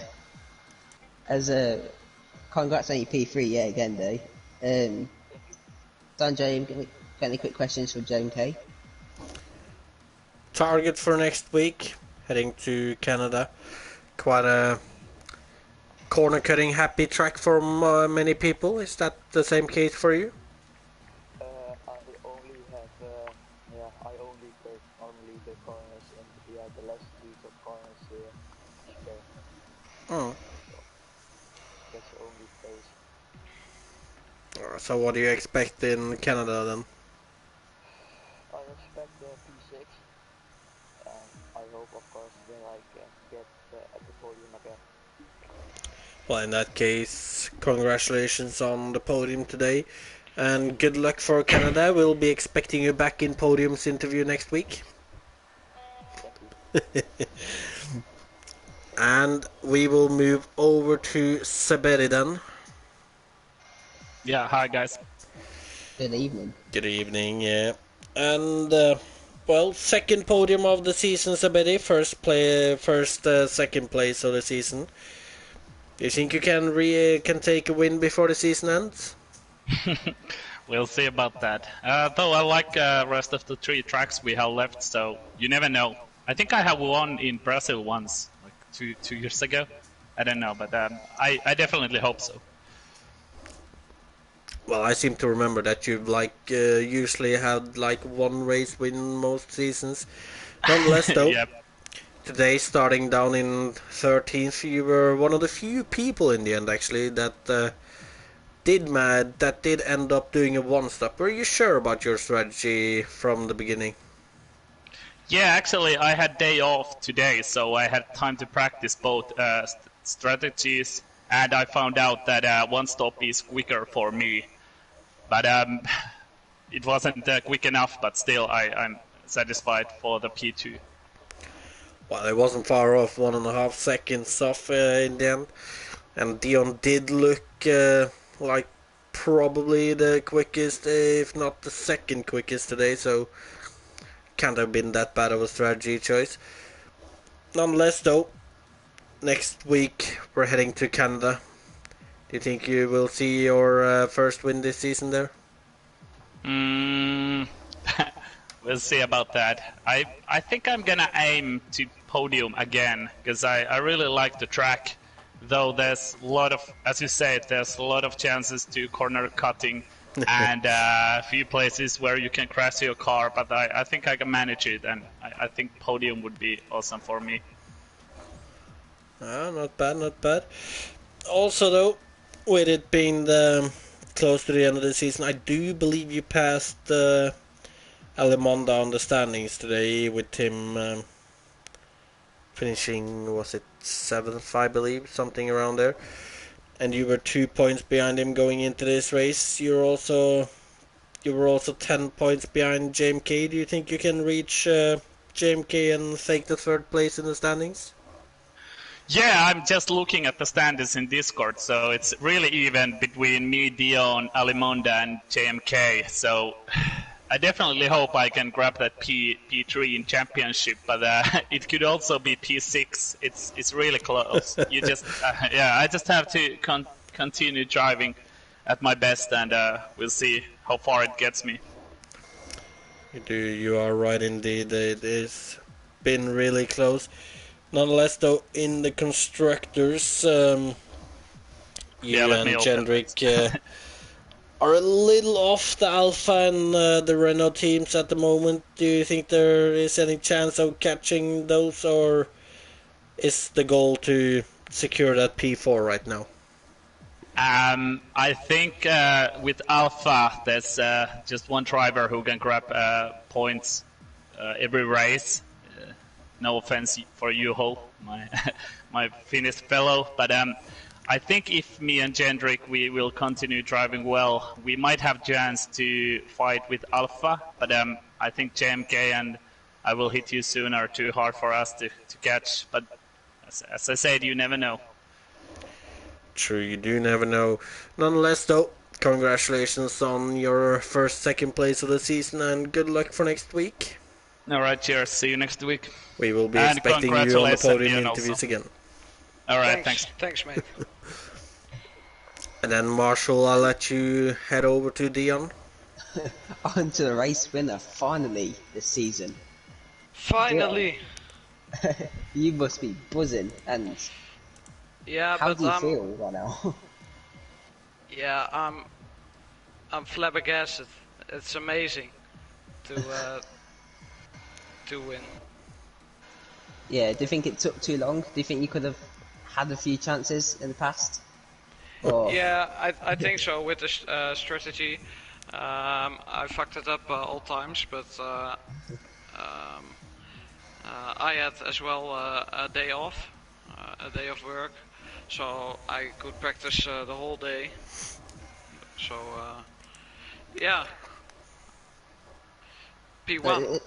As a congrats on your P3, yeah, again though. Thank you. Sanjay, got any quick questions for Joan K? Target for next week. Heading to Canada. Quite a corner cutting happy track for many people. Is that the same case for you? I only have I only cut normally the corners and the last streets of corners here in the chicane. Oh. So that's the only place. So what do you expect in Canada then? I expect the P6, and I hope, of course, that I can get at the podium again. Well, in that case, congratulations on the podium today, and good luck for Canada. We'll be expecting you back in podiums interview next week. Thank you. And we will move over to Saberi then. Yeah, hi guys. Good evening. Good evening, yeah. And well, second podium of the season, Saberi. Second place of the season. Do you think you can take a win before the season ends? We'll see about that. Though I like rest of the 3 tracks we have left, so you never know. I think I have won in Brazil once, like two years ago. I don't know, but I definitely hope so. Well, I seem to remember that you've usually had like one race win most seasons. Nonetheless, though, Yep. today starting down in 13th, you were one of the few people in the end actually that did end up doing a one stop. Were you sure about your strategy from the beginning? Yeah, actually, I had day off today, so I had time to practice both strategies, and I found out that one stop is quicker for me. But it wasn't quick enough, but still, I'm satisfied for the P2. Well, it wasn't far off, 1.5 seconds off in the end. And Dion did look like probably the quickest, if not the second quickest today, so can't have been that bad of a strategy choice. Nonetheless, though, next week we're heading to Canada. Do you think you will see your first win this season there? We'll see about that. I think I'm gonna aim to podium again, because I really like the track. Though there's a lot of, as you said, there's a lot of chances to corner cutting and a few places where you can crash your car, but I think I can manage it, and I think podium would be awesome for me. Not bad, not bad. Also, though, with it being close to the end of the season, I do believe you passed Alimonda on the standings today with him finishing, was it 7th, I believe, something around there. And you were 2 points behind him going into this race. You were also 10 points behind JMK. Do you think you can reach JMK and take the third place in the standings? Yeah, I'm just looking at the standings in Discord, so it's really even between me, Dion, Alimonda, and JMK. So I definitely hope I can grab that P3 in championship, but it could also be P6. It's really close. You just I just have to continue driving at my best, and we'll see how far it gets me. You are right indeed. It's been really close. Nonetheless, though, in the constructors, you let me and open Jendrik are a little off the Alpha and the Renault teams at the moment. Do you think there is any chance of catching those, or is the goal to secure that P4 right now? I think with Alpha, there's just one driver who can grab points every race. No offense for you, Ho, my Finnish fellow, but I think if me and Jendrik we will continue driving well, we might have chance to fight with Alpha, but I think JMK and I will hit you sooner. Too hard for us to catch, but as I said, you never know. True, you do never know. Nonetheless, though, congratulations on your second place of the season, and good luck for next week. Alright, cheers. See you next week. We will be and expecting you on the podium interviews also. again. Alright, thanks. Thanks, mate. And then, Marshall, I'll let you head over to Dion. On to the race winner, finally, this season. Finally. You must be buzzing, and Yeah, how but do you feel right now? yeah, I'm flabbergasted. It's amazing to win. Yeah, do you think it took too long? Do you think you could have had a few chances in the past? Or... Yeah, I think so with the strategy. I fucked it up all times, but I had as well a day off, a day of work, so I could practice the whole day. So yeah, P1.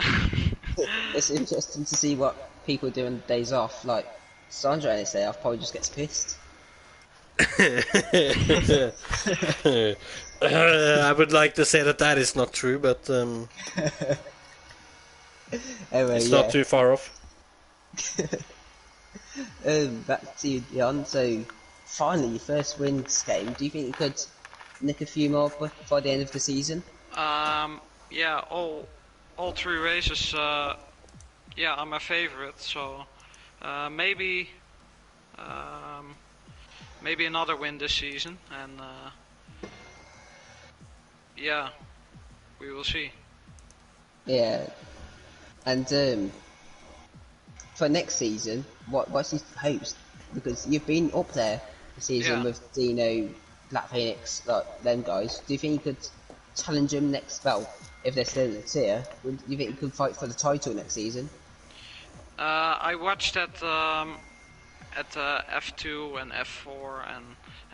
It's interesting to see what people do on days off. Like, Sandra and say, I'll probably just gets pissed. I would like to say that is not true, but Anyway, it's not yeah. too far off. Back to you, Dion. So, finally, your first wins game. Do you think you could nick a few more by the end of the season? Yeah, all 3 races. Yeah, are my favorite. So maybe maybe another win this season, and yeah, we will see. Yeah. And for next season, what's your hopes? Because you've been up there the season Yeah. with Dino, Black Phoenix, like them guys. Do you think you could challenge them next? Well, if they're still in the tier, would you think you could fight for the title next season? I watched at F2 and F4 and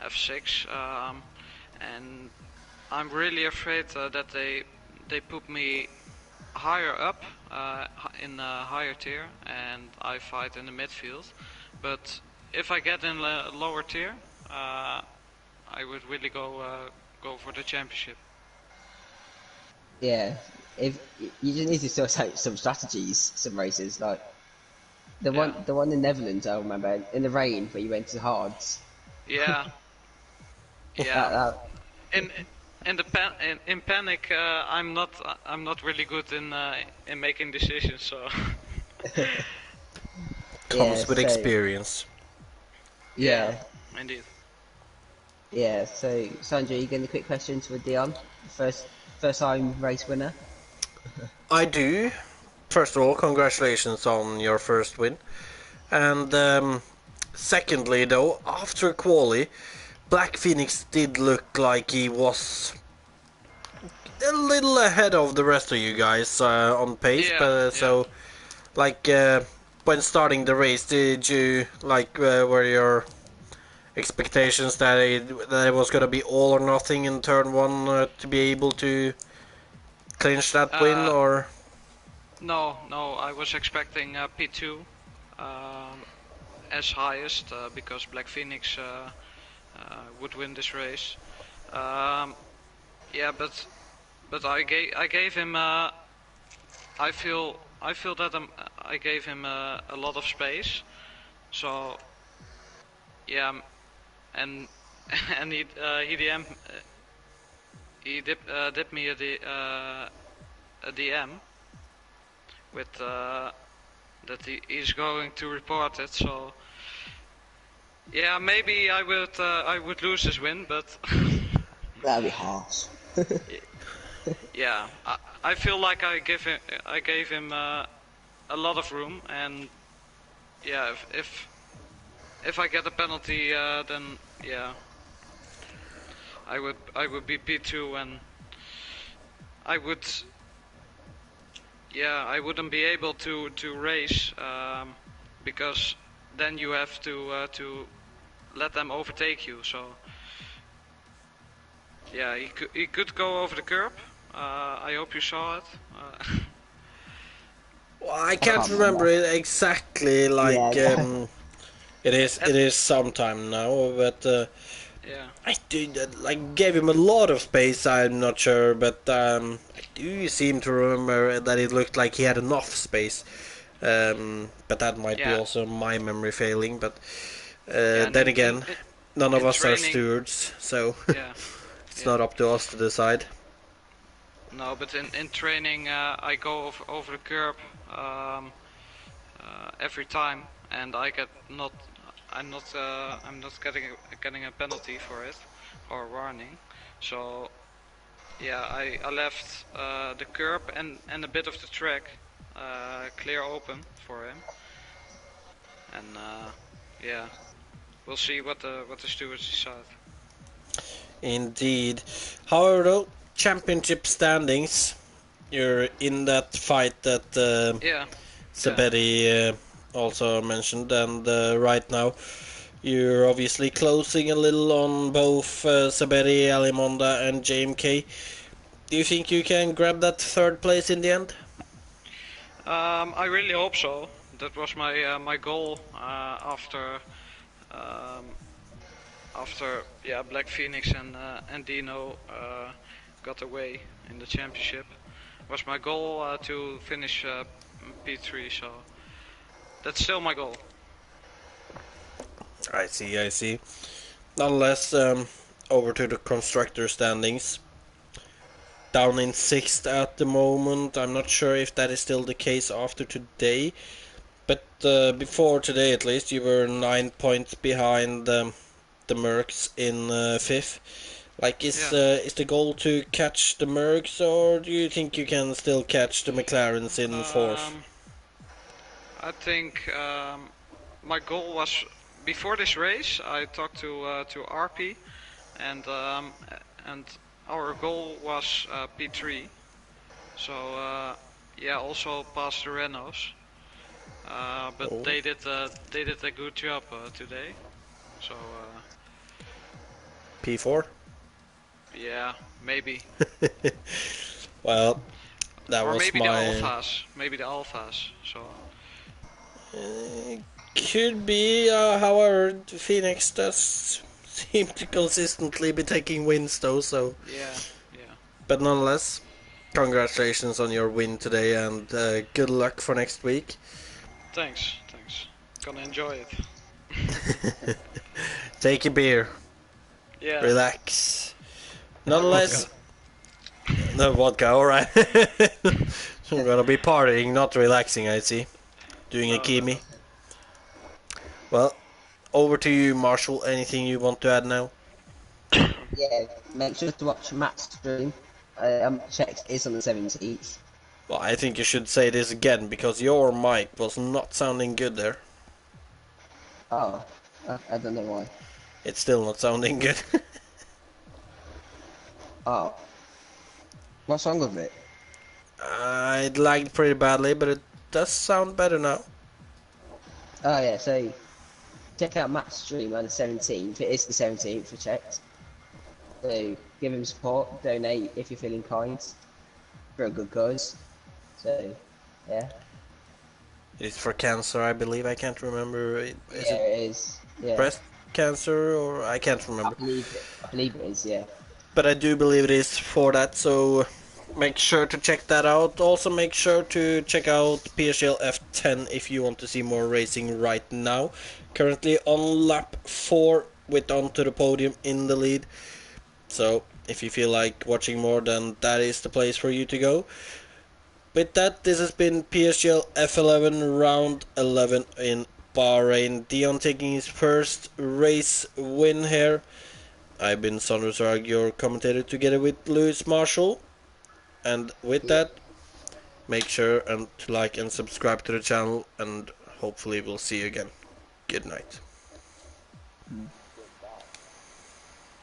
F6, and I'm really afraid that they put me higher up in a higher tier, and I fight in the midfield. But if I get in a lower tier, I would really go for the championship. Yeah. If you just need to sort out some strategies, some races like Yeah. the one in Netherlands. I remember in the rain where you went to hards. Yeah. Yeah. That, In panic, I'm not really good in making decisions. So Comes yeah. with So experience. yeah, yeah. indeed. Yeah, so Sandra, you getting a quick question to Dion, first time race winner. I do. First of all, congratulations on your first win. And secondly, though, after quali, Black Phoenix did look like he was a little ahead of the rest of you guys on pace. Yeah, But yeah. so, like, when starting the race, did you like were your expectations that it was gonna be all or nothing in turn one to be able to clinch that win, Uh, or? no, I was expecting P2 um, as highest because Black Phoenix would win this race. Um, yeah, but I gave him. I feel that I gave him a lot of space. So yeah, and and he DM he dipped me a DM with that he's going to report it. So yeah, maybe I would lose this win, but That'd be harsh. yeah, I feel like I gave him a lot of room, and yeah, if I get a penalty, then yeah, I would be P2, and I would yeah, I wouldn't be able to race because then you have to let them overtake you. So yeah, he could go over the curb. I hope you saw it. Well, I I can't can't remember remember. it exactly. Like Yeah, it is sometime now, but Yeah. I did like gave him a lot of space. I'm not sure, but I do seem to remember that it looked like he had enough space. But that might be Yeah. also my memory failing. But Yeah, and then again, none of in us are training, stewards, so yeah, it's yeah. not up to us to decide. No, but in training, I go over the curb every time, and I get not. I'm not getting a penalty for it, or a warning. So yeah, I left the curb and a bit of the track clear open for him, and yeah, we'll see what the stewards decide. Indeed. However, though, championship standings, you're in that fight that Yeah, yeah. Saberi also mentioned, and right now you're obviously closing a little on both Saberi, Alimonda, and JMK. Do you think you can grab that third place in the end? I really hope so. that was my goal after Black Phoenix and Dino got away in the championship. Was my goal to finish P3, so that's still my goal. I see, I see. Nonetheless, over to the constructor standings. Down in 6th at the moment. I'm not sure if that is still the case after today. But before today, at least, you were 9 points behind the Mercs in 5th. Like, is the goal to catch the Mercs, or do you think you can still catch the McLarens in 4th? I think my goal was before this race. I talked to RP, and our goal was P3. So also past the Renaults. But they did a good job today. So P4? yeah, maybe. Well, that or was maybe my... Maybe the Alphas. So could be, however, Phoenix does seem to consistently be taking wins though, so... yeah. But nonetheless, congratulations on your win today, and good luck for next week. Thanks. Gonna enjoy it. Take a beer. Yeah. Relax. Nonetheless... No vodka, alright. So I'm gonna be partying, not relaxing, I see. Doing a Kimi. Well, over to you, Marshall. Anything you want to add now? Yeah, make sure to watch Matt's stream. Checked is on the 17th. Well, I think you should say this again, because your mic was not sounding good there. Oh, I don't know why. It's still not sounding good. Oh. What's wrong with it? It lagged pretty badly, but it does sound better now. Oh yeah, so check out Matt's stream on the 17th. It is the 17th for checked. So give him support, donate if you're feeling kind for a good cause. So yeah. It's for cancer, I believe. I can't remember. Is Yeah, it it is. Yeah. breast cancer, or I can't remember. I believe it is. Yeah. But I do believe it is for that, so make sure to check that out. Also make sure to check out PSGL F10 if you want to see more racing right now. Currently on lap 4 with Onto the Podium in the lead. So if you feel like watching more, then that is the place for you to go. With that, this has been PSGL F11 round 11 in Bahrain. Dion taking his first race win here. I've been Sondre Sarg, your commentator, together with Lewis Marshall. And with that, make sure and to like and subscribe to the channel, and hopefully we'll see you again. Good night.